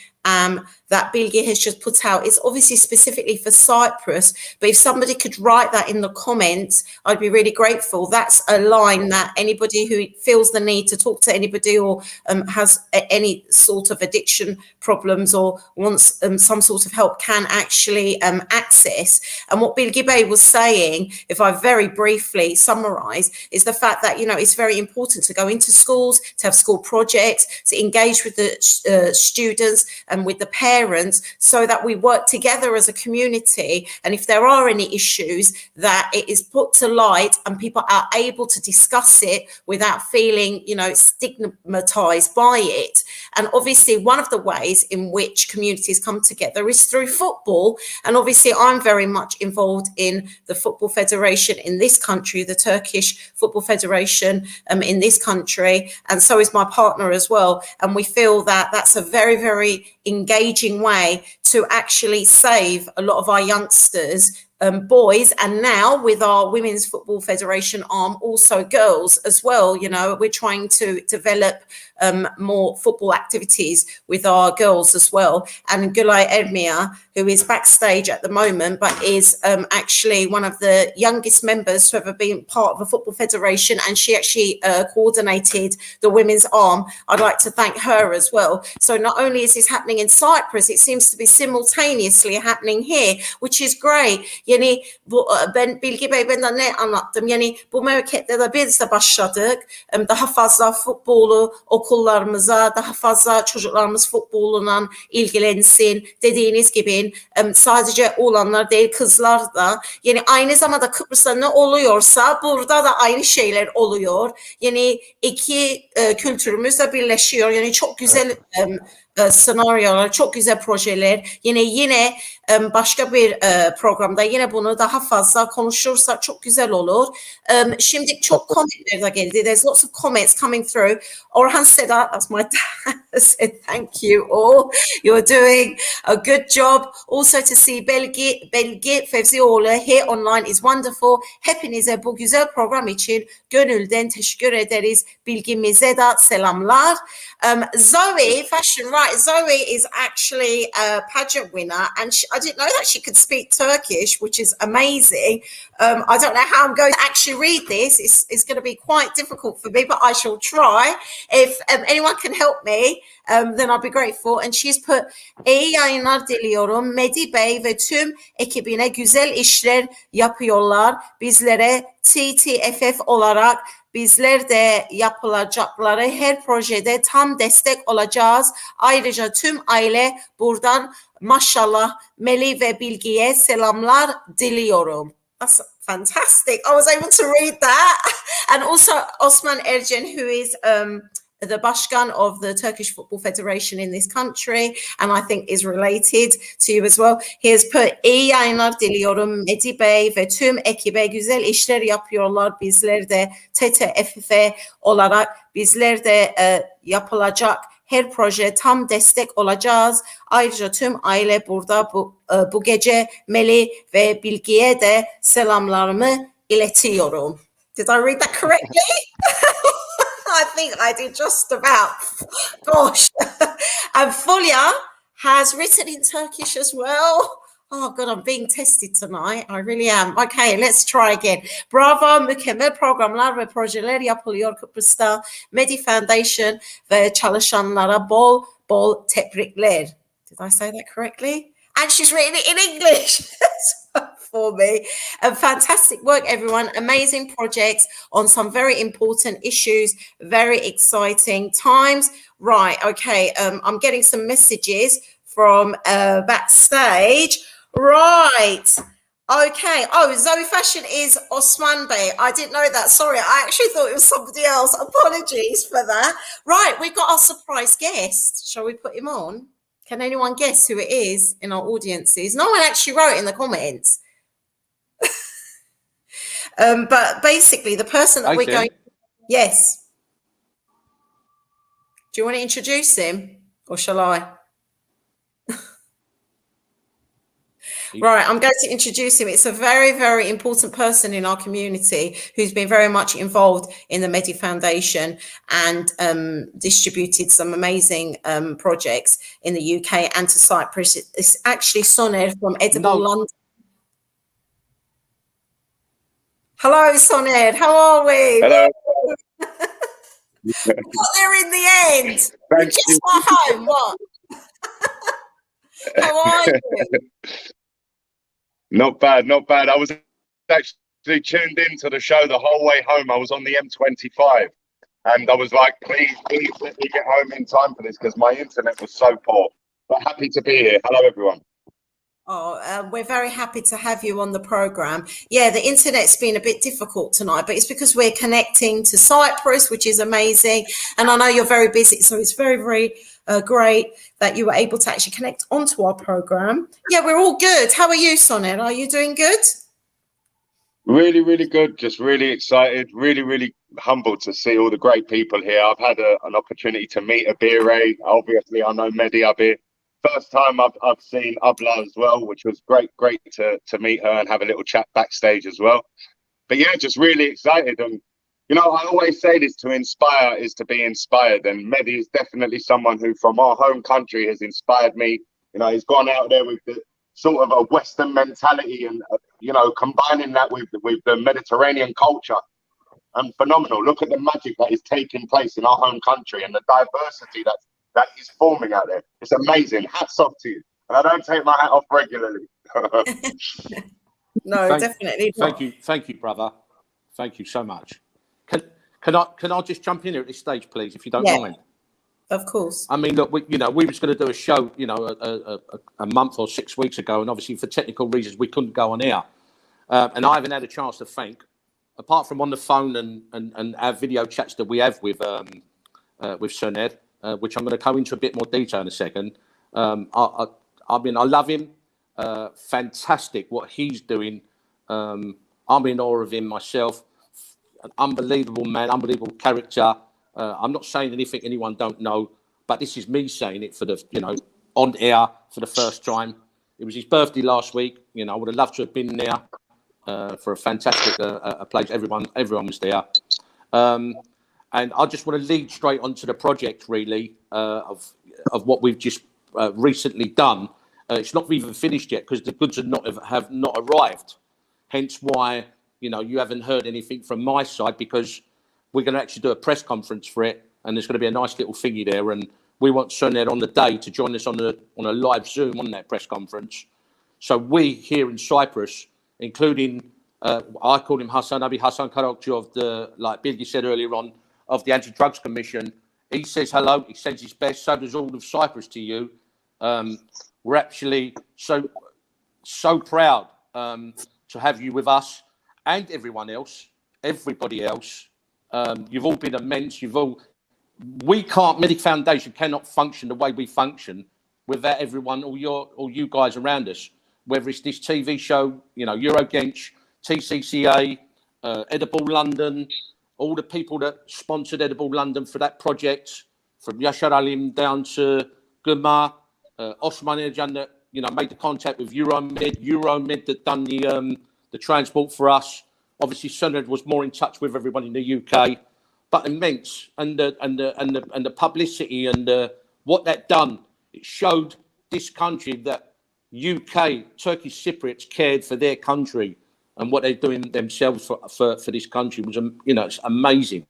that Bilgi has just put out. It's obviously specifically for Cyprus, but if somebody could write that in the comments, I'd be really grateful. That's a line that anybody who feels the need to talk to anybody or has any sort of addiction problems or wants some sort of help can actually access. And what Bilgi Bey was saying, if I very briefly summarize, is the fact that, you know, it's very important to go into schools, to have school projects, to engage with the students and with the parents so that we work together as a community. And if there are any issues, that it is put to light and people are able to discuss it without feeling, you know, stigmatized by it. And obviously one of the ways in which communities come together is through football. And obviously I'm very much involved in the Football Federation in this country, the Turkish Football Federation in this country. And so is my partner as well. And we feel that that's a very, very engaging way to actually save a lot of our youngsters, boys, and now with our Women's Football Federation arm, also girls as well. You know, we're trying to develop more football activities with our girls as well. And Gulay Ermia, who is backstage at the moment, but is actually one of the youngest members to ever been part of a football federation, and she actually coordinated the women's arm. I'd like to thank her as well. So not only is this happening in Cyprus, it seems to be simultaneously happening here, which is great. Yani bu ben Bilgi Bey benden ne anlattım? Yani bu memlekette de biz de başladık. Daha fazla futbolu okullarımıza, daha fazla çocuklarımız futboluna ilgilensin. Dediğiniz gibi sadece oğlanlar değil, kızlar da. Yani aynı zamanda Kıbrıs'ta ne oluyorsa burada da aynı şeyler oluyor. Yani iki kültürümüz de birleşiyor. Yani çok güzel senaryolar, çok güzel projeler. Yine başka bir programda yine bunu daha fazla konuşursak çok güzel olur. Şimdi çok commentler de geldi. There's lots of comments coming through. Orhan Sedat, that's my dad, said thank you all. You're doing a good job. Also to see Bilgi Fevzioglu here online is wonderful. Hepinize bu güzel program için gönülden teşekkür ederiz. Bilgimize de selamlar. Zoe, fashion right. Zoe is actually a pageant winner, and I didn't know that she could speak Turkish, which is amazing. I don't know how I'm going to actually read this. It's going to be quite difficult for me, but I shall try. If anyone can help me, then I'll be grateful. And she's put, iyi yayınlar diliyorum. Medi Bey ve tüm ekibine güzel işler yapıyorlar. Bizlere TTFF olarak bizler de yapılacakları her projede tam destek olacağız. Ayrıca tüm aile buradan maşallah Melly ve Bilgi'ye selamlar diliyorum. That's fantastic. I was able to read that. And also Osman Ercan, who is the Başkan of the Turkish Football Federation in this country, and I think is related to you as well. He has put, iyi yayınlar diliyorum Medi Bey ve tüm ekibe güzel işler yapıyorlar. Bizler de TTFF olarak bizler de yapılacak her proje tam destek olacağız. Ayrıca tüm aile burada bu gece Melly ve Bilgi'ye de selamlarımı iletiyorum. Did I read that correctly? I think I did just about. Gosh. And Fulya has written in Turkish as well. Oh, God, I'm being tested tonight. I really am. Okay, let's try again. Bravo, mükemmel programlar ve projeler yapılıyor Kıbrıs'ta. Medi Foundation ve çalışanlara bol bol tebrikler. Did I say that correctly? And she's written it in English for me. Fantastic work, everyone. Amazing projects on some very important issues. Very exciting times. Right, okay. I'm getting some messages from backstage. Right. Okay. Oh, Zoe Fashion is Osman Bey. I didn't know that. Sorry. I actually thought it was somebody else. Apologies for that. Right. We've got our surprise guest. Shall we put him on? Can anyone guess who it is in our audiences? No one actually wrote in the comments. But basically, the person that we're going... Yes. Do you want to introduce him? Or shall I? Right, I'm going to introduce him. It's a very, very important person in our community who's been very much involved in the Medi Foundation and distributed some amazing projects in the UK and to Cyprus. It's actually Soner from Edible London. Hello, Soner. How are we? Hello. We got there in the end. Thank we just you. got home. What? How are you? Not bad, not bad. I was actually tuned into the show the whole way home. I was on the M25 and I was like, please let me get home in time for this because my internet was so poor. But happy to be here. Hello, everyone. Oh, we're very happy to have you on the program. Yeah, the internet's been a bit difficult tonight, but it's because we're connecting to Cyprus, which is amazing. And I know you're very busy, so it's very, very great that you were able to actually connect onto our program. Yeah, we're all good. How are you, Soner? Are you doing good? Really, really good. Just really excited. Really, really humbled to see all the great people here. I've had an opportunity to meet Abire. Obviously, I know Medi Abir. First time I've seen Abla as well, which was great to meet her and have a little chat backstage as well. But yeah, just really excited. And you know, I always say this: to inspire is to be inspired. And Medi is definitely someone who, from our home country, has inspired me. You know, he's gone out there with the sort of a Western mentality, and you know, combining that with the Mediterranean culture. And phenomenal. Look at the magic that is taking place in our home country and the diversity that is forming out there. It's amazing. Hats off to you. And I don't take my hat off regularly. No, definitely not. Thank you, brother. Thank you so much. Can I just jump in here at this stage, please, if you don't mind? Of course. I mean, look, we was going to do a show, a month or 6 weeks ago, and obviously for technical reasons we couldn't go on air. And I haven't had a chance to thank, apart from on the phone and our video chats that we have with Soner, which I'm going to go into a bit more detail in a second. I mean, I love him. Fantastic what he's doing. I'm in awe of him myself. An unbelievable man, unbelievable character. I'm not saying anything anyone don't know, but this is me saying it for on air for the first time. It was his birthday last week. You know, I would have loved to have been there for a fantastic place. Everyone was there. And I just want to lead straight onto the project, really, of what we've just recently done. It's not even finished yet because the goods have not arrived. Hence why, you haven't heard anything from my side, because we're going to actually do a press conference for it, and there's going to be a nice little thingy there, and we want Soner on the day to join us on a live Zoom on that press conference. So we here in Cyprus, including I call him Hassan Karakci of the, like Bilgi said earlier on, of the Anti-Drugs Commission. He says hello. He sends his best. So does all of Cyprus to you. We're actually so proud to have you with us and everybody else. You've all been immense. Medi Foundation cannot function the way we function without everyone, all you guys around us. Whether it's this TV show, Eurogench, TCCA, Edible London, all the people that sponsored Edible London for that project, from Yashar Alim down to Guma, Osman Ercan that made the contact with Euromed that done the transport for us. Obviously, Soner was more in touch with everyone in the UK, but immense, and the publicity and what that done. It showed this country that UK, Turkish Cypriots cared for their country and what they're doing themselves for this country was, you know, it's amazing.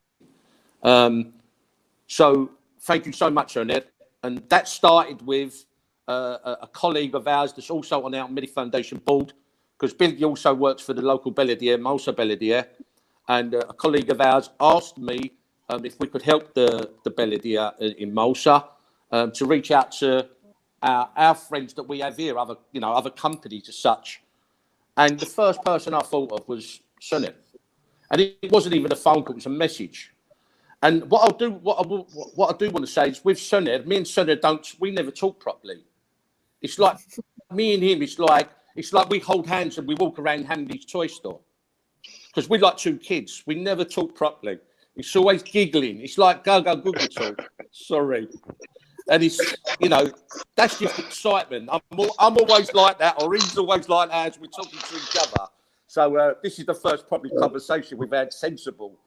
So thank you so much, Enere. And that started with a colleague of ours that's also on our Medi Foundation board, because Bilgi also works for the local Belediye, Mausa Belediye, and a colleague of ours asked me if we could help the Belediye in Mausa to reach out to our friends that we have here, other companies as such. And the first person I thought of was Sunil. And it wasn't even a phone call, it was a message. And what I do want to say is with Sunil, me and Sunil we never talk properly. It's like me and him, it's like we hold hands and we walk around Hamdi's toy store. Because we're like two kids. We never talk properly. It's always giggling. It's like go Google talk. Sorry. And it's, you know, that's just excitement. I'm always like that, or he's always like that as we're talking to each other. So this is the first probably conversation we've had sensible.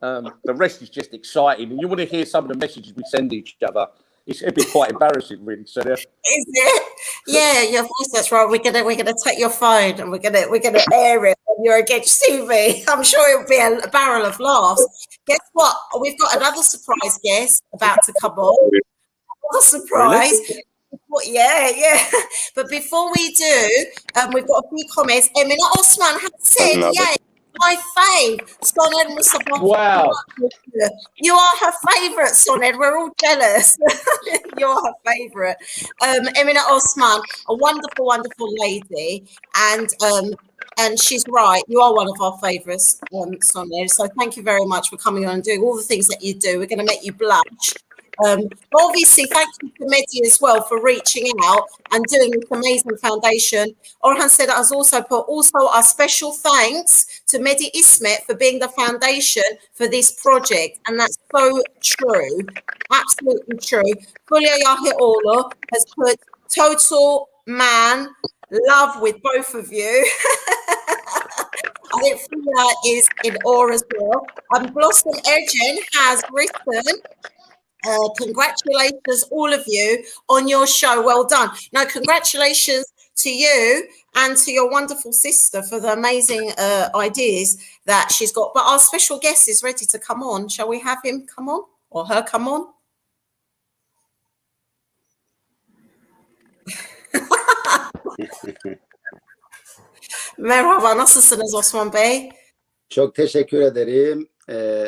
The rest is just exciting. And you want to hear some of the messages we send each other. It'd be quite embarrassing, really. So is it? Yeah, your voice. That's right. We're gonna take your phone and we're gonna air it on your Against TV. I'm sure it'll be a barrel of laughs. Guess what? We've got another surprise guest about to come on. Another surprise. Really? Yeah. But before we do, we've got a few comments. Emine Osman has said, "Yeah, my fave, Soned Mustafa." Wow. You are her favourite, Soned. We're all jealous. You're her favourite. Emine Osman, a wonderful, wonderful lady. And she's right. You are one of our favourites, Soned. So thank you very much for coming on and doing all the things that you do. We're going to make you blush. Obviously, thank you to Medi as well for reaching out and doing this amazing foundation. Orhan said has also put our special thanks to Medi Ismet for being the foundation for this project, and that's so true, absolutely true. Fulya Yahioğlu has put total man love with both of you. I think Fulya is in awe as well. And Blossom Ergen has written, congratulations, all of you, on your show. Well done. Now, congratulations to you and to your wonderful sister for the amazing ideas that she's got. But our special guest is ready to come on. Shall we have him come on or her come on? Merhaba, nasılsınız Osman Bey? Çok teşekkür ederim.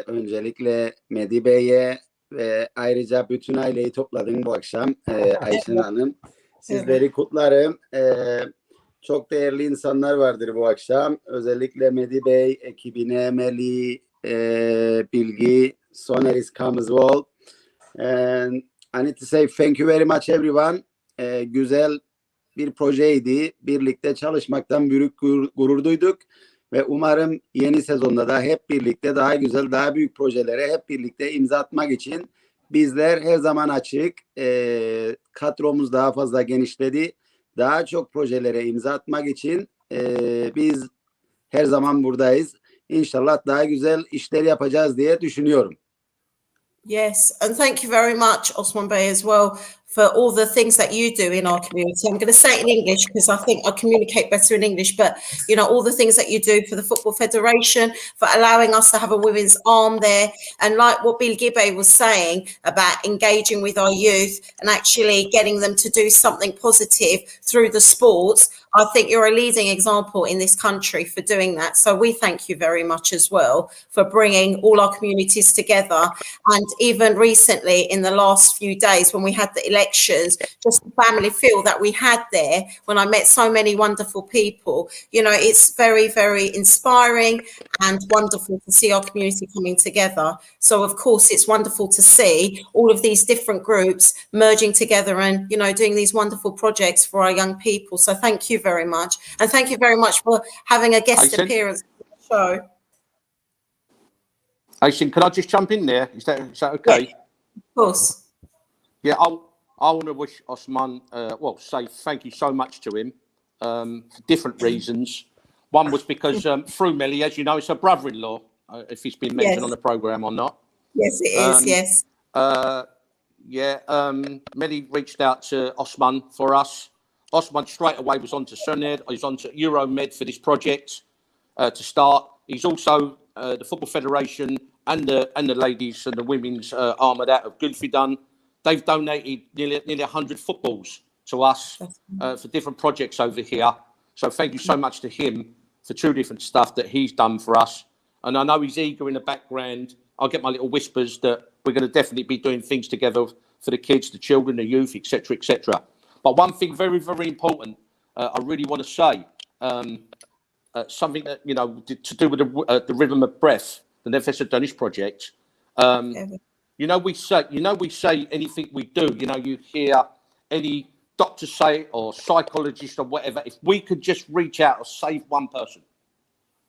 Öncelikle Medi Bey'e ve ayrıca bütün aileyi topladım bu akşam. Aysen Hanım. Sizleri kutlarım. Çok değerli insanlar vardır bu akşam. Özellikle Medi Bey, ekibine, Melly, Bilgi, Soner is come as well. And I need to say thank you very much everyone. Güzel bir projeydi. Birlikte çalışmaktan büyük gurur duyduk. Ve umarım yeni sezonda da hep birlikte daha güzel, daha büyük projelere hep birlikte imza atmak için bizler her zaman açık. Kadromuz daha fazla genişledi. Daha çok projelere imza atmak için biz her zaman buradayız. İnşallah daha güzel işler yapacağız diye düşünüyorum. Yes, and thank you very much, Osman Bey, as well, for all the things that you do in our community. I'm going to say it in English because I think I communicate better in English, but, you know, all the things that you do for the Football Federation, for allowing us to have a women's arm there. And like what Bilgi Bey was saying about engaging with our youth and actually getting them to do something positive through the sports, I think you're a leading example in this country for doing that. So we thank you very much as well for bringing all our communities together. And even recently, in the last few days when we had the elections, just the family feel that we had there when I met so many wonderful people, you know, it's very, very inspiring and wonderful to see our community coming together. So of course, it's wonderful to see all of these different groups merging together and, you know, doing these wonderful projects for our young people. So thank you very much. And thank you very much for having a guest appearance on the show. Aysen, can I just jump in there? Is that okay? Yeah, of course. Yeah, I want to wish Osman, say thank you so much to him for different reasons. One was because through Melly, as you know, it's her brother-in-law, if he's been mentioned on the programme or not. Yes, it is, yes. Melly reached out to Osman for us. Osman straight away was on to Suned. He's on to Euromed for this project to start. He's also the Football Federation and the ladies and the women's arm of that of Gülfidan. They've donated nearly 100 footballs to us for different projects over here. So thank you so much to him for 2 different stuff that he's done for us. And I know he's eager in the background. I'll get my little whispers that we're going to definitely be doing things together for the kids, the children, the youth, etc., etc. But one thing very, very important, I really want to say, something that, you know, to do with the rhythm of breath, the Nefes Danish project. You know, we say anything we do, you know, you hear any doctor say it or psychologist or whatever, if we could just reach out or save one person,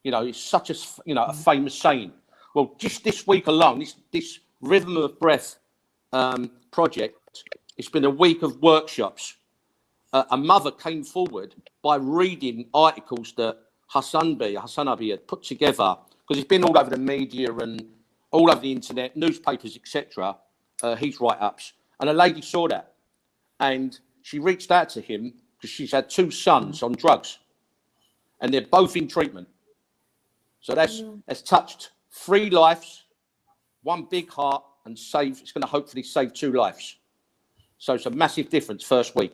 you know, it's such a, you know, a famous saying. Well, just this week alone, this rhythm of breath project, it's been a week of workshops. A mother came forward by reading articles that Hassan Abi had put together, because it's been all over the media and all over the internet, newspapers, etc. His write-ups, and a lady saw that, and she reached out to him because she's had 2 sons on drugs, and they're both in treatment. So that's touched 3 lives, 1 big heart, and it's going to hopefully save 2 lives. So it's a massive difference first week.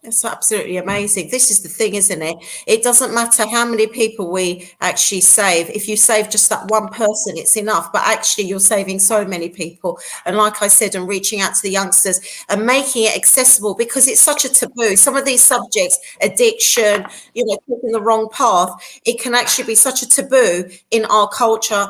That's absolutely amazing. This is the thing, isn't it? It doesn't matter how many people we actually save. If you save just that one person, it's enough. But actually, you're saving so many people. And like I said, and reaching out to the youngsters and making it accessible, because it's such a taboo. Some of these subjects, addiction, you know, taking the wrong path, it can actually be such a taboo in our culture,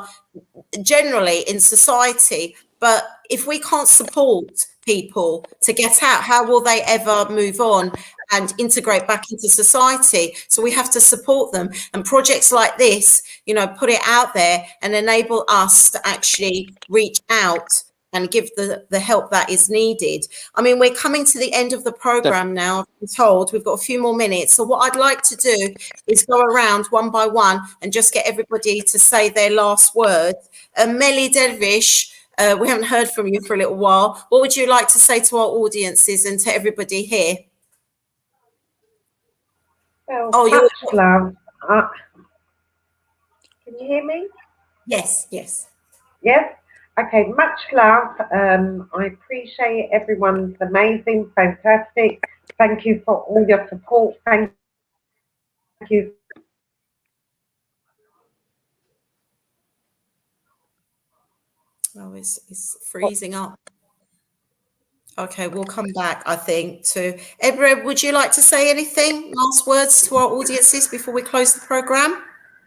generally in society. But if we can't support people to get out, how will they ever move on and integrate back into society? So we have to support them, and projects like this, you know, put it out there and enable us to actually reach out and give the help that is needed. I mean, we're coming to the end of the program now. I'm told we've got a few more minutes. So what I'd like to do is go around one by one and just get everybody to say their last words. Melly, Dervish, we haven't heard from you for a little while. What would you like to say to our audiences and to everybody here? Well, much love. Can you hear me? Yes, yes. Yes? Okay, much love. I appreciate everyone's amazing, fantastic. Thank you for all your support. Thank you. Oh, it's freezing up. Okay, we'll come back, I think, to Ebra. Would you like to say anything? Last words to our audiences before we close the program?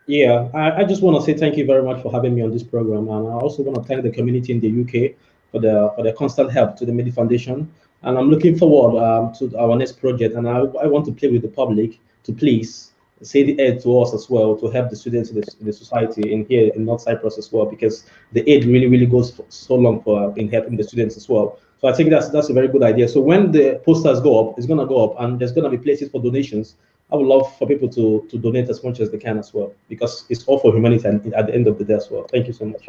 Yeah, I just want to say thank you very much for having me on this program, and I also want to thank the community in the UK for the constant help to the Medi Foundation. And I'm looking forward to our next project, and I want to play with the public to please say the aid to us as well, to help the students in the society in here in North Cyprus as well, because the aid really goes for so long in helping the students as well. So I think that's a very good idea. So when the posters go up, it's going to go up, and there's going to be places for donations. I would love for people to donate as much as they can as well, because it's all for humanity at the end of the day as well. Thank you so much.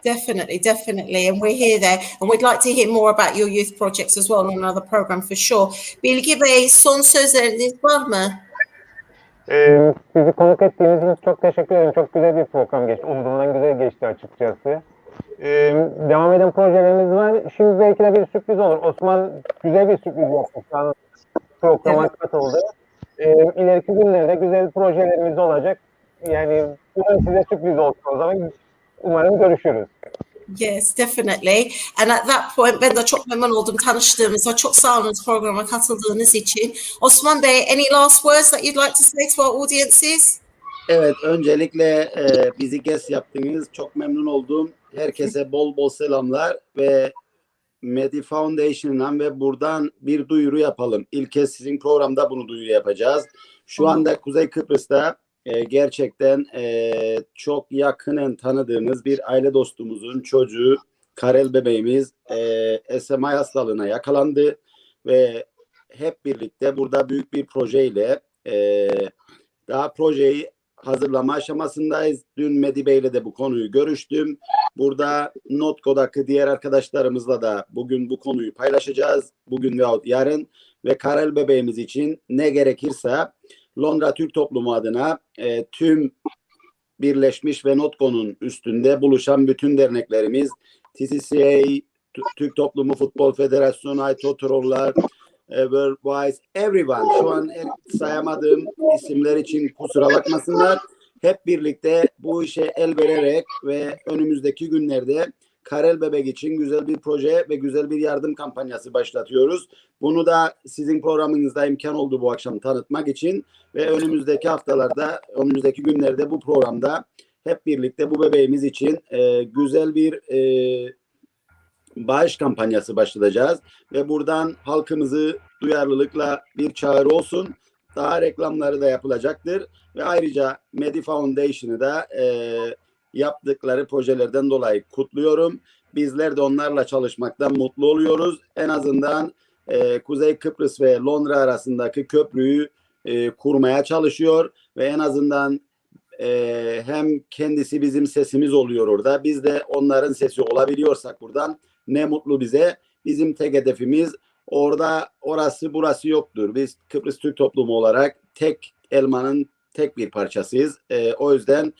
Definitely, definitely. And we're here there. And we'd like to hear more about your youth projects as well on another program for sure. Bilgi Bey, son sözleriniz var mı? Sizi konuk ettiğiniz için çok teşekkür ederim. Çok güzel bir program geçti. Umduğumdan güzel geçti açıkçası. Devam eden projelerimiz var. Şimdi belki de bir sürpriz olur. Osman güzel bir sürpriz yaptı. Şu an programa katıldı. İleriki günlerde güzel projelerimiz olacak. Yani bu da size sürpriz olsun o zaman. Umarım görüşürüz. Yes, definitely. And at that point, ben de çok memnun oldum tanıştığımıza. Çok sağ olun programa katıldığınız için. Osman Bey, any last words that you'd like to say to our audiences? Evet, öncelikle bizi guest yaptınız. Çok memnun oldum. Herkese bol bol selamlar ve Medi Foundation'dan ve buradan bir duyuru yapalım. İlk kez sizin programda bunu duyuru yapacağız. Şu anda Kuzey Kıbrıs'ta gerçekten çok yakinen tanıdığımız bir aile dostumuzun çocuğu, Karel bebeğimiz SMA hastalığına yakalandı ve hep birlikte burada büyük bir projeyle daha projeyi hazırlama aşamasındayız. Dün Medi Bey'le de bu konuyu görüştüm. Burada Notco'daki diğer arkadaşlarımızla da bugün bu konuyu paylaşacağız. Bugün veyahut yarın ve Karel bebeğimiz için ne gerekirse Londra Türk toplumu adına tüm birleşmiş ve Notco'nun üstünde buluşan bütün derneklerimiz, TCCA, Türk Toplumu Futbol Federasyonu, Aytotrollar, Worldwide, everyone. Şu an sayamadığım isimler için kusura bakmasınlar. Hep birlikte bu işe el vererek ve önümüzdeki günlerde Karel Bebek için güzel bir proje ve güzel bir yardım kampanyası başlatıyoruz. Bunu da sizin programınızda imkan oldu bu akşam tanıtmak için ve önümüzdeki haftalarda, önümüzdeki günlerde bu programda hep birlikte bu bebeğimiz için güzel bir bağış kampanyası başlatacağız ve buradan halkımızı duyarlılıkla bir çağrı olsun. Daha reklamları da yapılacaktır ve ayrıca Medi Foundation'ı da yaptıkları projelerden dolayı kutluyorum. Bizler de onlarla çalışmaktan mutlu oluyoruz. En azından Kuzey Kıbrıs ve Londra arasındaki köprüyü kurmaya çalışıyor ve en azından hem kendisi bizim sesimiz oluyor orada. Biz de onların sesi olabiliyorsak buradan ne mutlu bize. Bizim tek hedefimiz orada orası burası yoktur. Biz Kıbrıs Türk toplumu olarak tek elmanın tek bir parçasıyız. O yüzden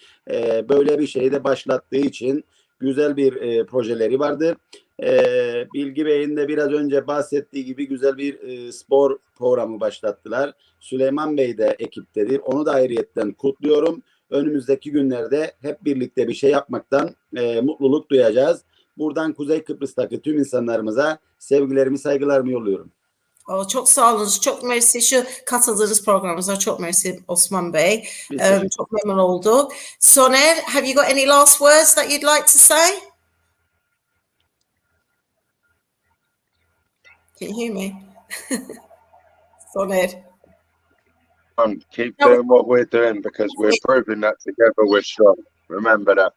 böyle bir şeyi de başlattığı için güzel bir projeleri vardır. Bilgi Bey'in de biraz önce bahsettiği gibi güzel bir spor programı başlattılar. Süleyman Bey de ekiptedir. Onu da ayrıyetten kutluyorum. Önümüzdeki günlerde hep birlikte bir şey yapmaktan mutluluk duyacağız. Buradan Kuzey Kıbrıs'taki tüm insanlarımıza sevgilerimi, saygılarımı yolluyorum. Çok sağ olun. Çok mersi şu katıldığınız programımıza. Çok mersi Osman Bey. Çok memnun olduk. Soner, have you got any last words that you'd like to say? Can you hear me? Soner. Keep doing what we're doing because we're proving that together we're strong. Remember that.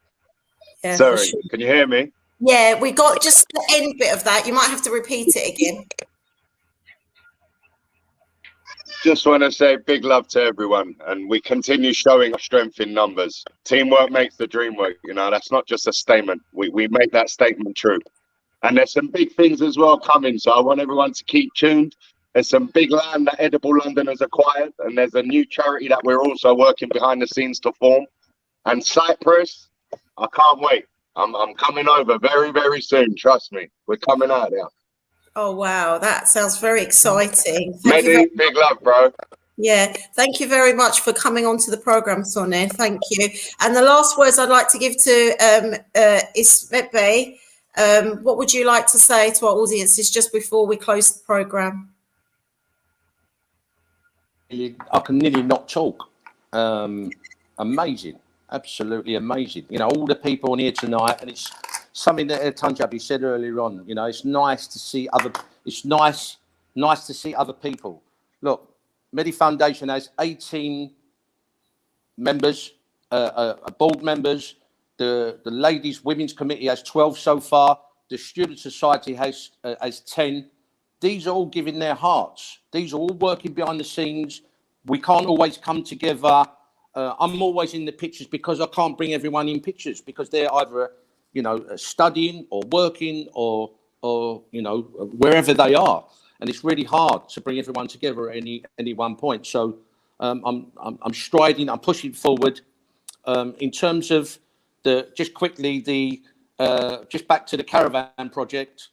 Yeah, Sorry, sure. can you hear me? Yeah, we got just the end bit of that. You might have to repeat it again. Just want to say big love to everyone, and we continue showing our strength in numbers. Teamwork makes the dream work. You know, that's not just a statement. We make that statement true. And there's some big things as well coming, so I want everyone to keep tuned. There's some big land that Edible London has acquired, and there's a new charity that we're also working behind the scenes to form. And Cyprus, I can't wait. I'm coming over very, very soon. Trust me, we're coming out there. Oh, wow. That sounds very exciting. Medi, big love, bro. Yeah, thank you very much for coming onto the program, Sonia. Thank you. And the last words I'd like to give to Ismet Bey. What would you like to say to our audiences just before we close the program? I can nearly not talk. Amazing, absolutely amazing. You know, all the people on here tonight, and it's something that Tunjabi said earlier on. You know, it's nice to see other. It's nice to see other people. Look, Medi Foundation has 18 members, board members. The Ladies Women's Committee has 12 so far. The Student Society has 10. These are all giving their hearts. These are all working behind the scenes. We can't always come together. I'm always in the pictures because I can't bring everyone in pictures because they're either, you know, studying or working or you know, wherever they are. And it's really hard to bring everyone together at any one point. So I'm striding, I'm pushing forward. In terms of just back to the Caravan project,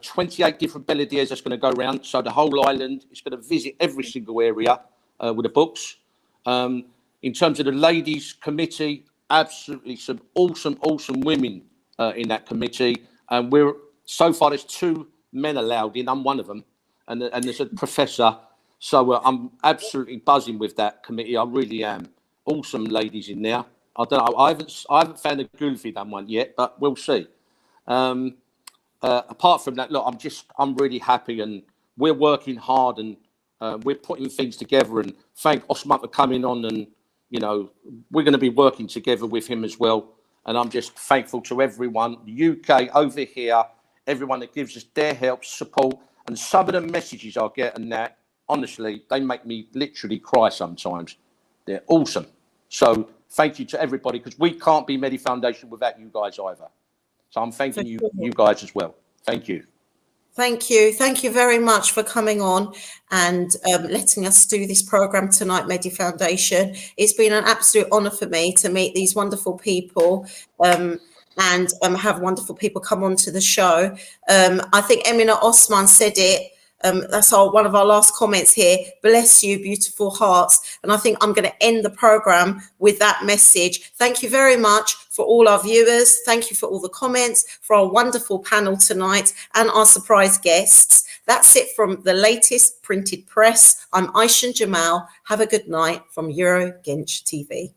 28 different belediers that's going to go around. So the whole island is going to visit every single area with the books. In terms of the ladies committee, absolutely some awesome women in that committee. And so far there's 2 men allowed in. I'm one of them. And there's a professor. So I'm absolutely buzzing with that committee. I really am. Awesome ladies in there. I don't know. I haven't found a goofy done one yet, but we'll see. Apart from that, look, I'm really happy, and we're working hard, and we're putting things together. And thank Osman for coming on, and you know we're going to be working together with him as well. And I'm just thankful to everyone, the UK over here, everyone that gives us their help, support, and some of the messages I get, and that honestly they make me literally cry sometimes. They're awesome. So thank you to everybody, because we can't be Medi Foundation without you guys either. So I'm thanking you guys as well. Thank you. Thank you. Thank you very much for coming on and letting us do this program tonight, Medi Foundation. It's been an absolute honor for me to meet these wonderful people and have wonderful people come on to the show. I think Emine Osman said it. That's one of our last comments here. Bless you, beautiful hearts. And I think I'm going to end the program with that message. Thank you very much for all our viewers. Thank you for all the comments, for our wonderful panel tonight and our surprise guests. That's it from the latest printed press. I'm Aysen Djemal. Have a good night from Euro Genç TV.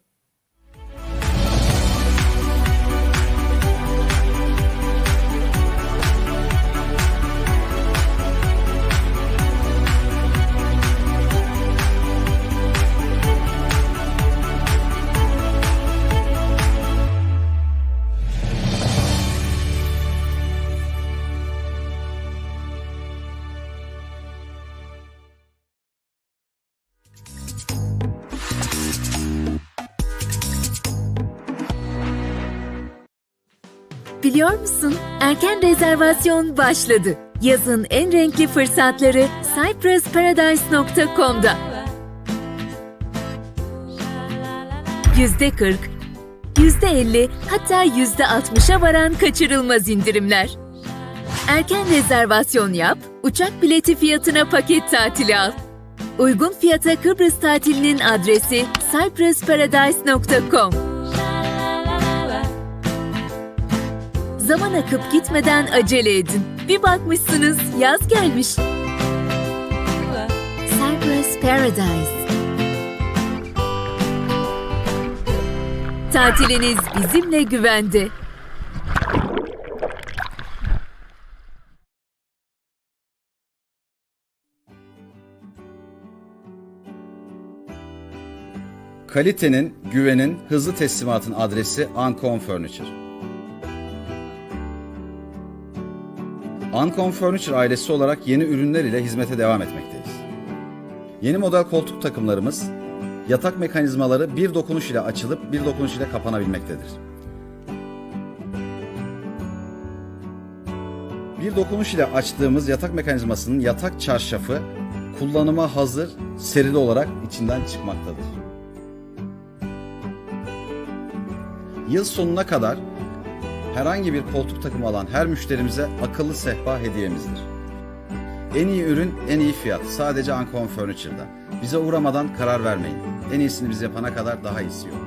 Biliyor musun? Erken rezervasyon başladı. Yazın en renkli fırsatları cyprusparadise.com'da. %40, %50 hatta %60'a varan kaçırılmaz indirimler. Erken rezervasyon yap, uçak bileti fiyatına paket tatili al. Uygun fiyata Kıbrıs tatilinin adresi cyprusparadise.com. Zaman akıp gitmeden acele edin. Bir bakmışsınız yaz gelmiş. Cyprus Paradise. Tatiliniz bizimle güvende. Kalitenin, güvenin, hızlı teslimatın adresi Ancon Furniture. Ancon Furniture ailesi olarak yeni ürünler ile hizmete devam etmekteyiz. Yeni model koltuk takımlarımız, yatak mekanizmaları bir dokunuş ile açılıp bir dokunuş ile kapanabilmektedir. Bir dokunuş ile açtığımız yatak mekanizmasının yatak çarşafı kullanıma hazır, serili olarak içinden çıkmaktadır. Yıl sonuna kadar herhangi bir koltuk takımı alan her müşterimize akıllı sehpa hediyemizdir. En iyi ürün, en iyi fiyat. Sadece Ancon Furniture'da. Bize uğramadan karar vermeyin. En iyisini biz yapana kadar daha iyisi yok.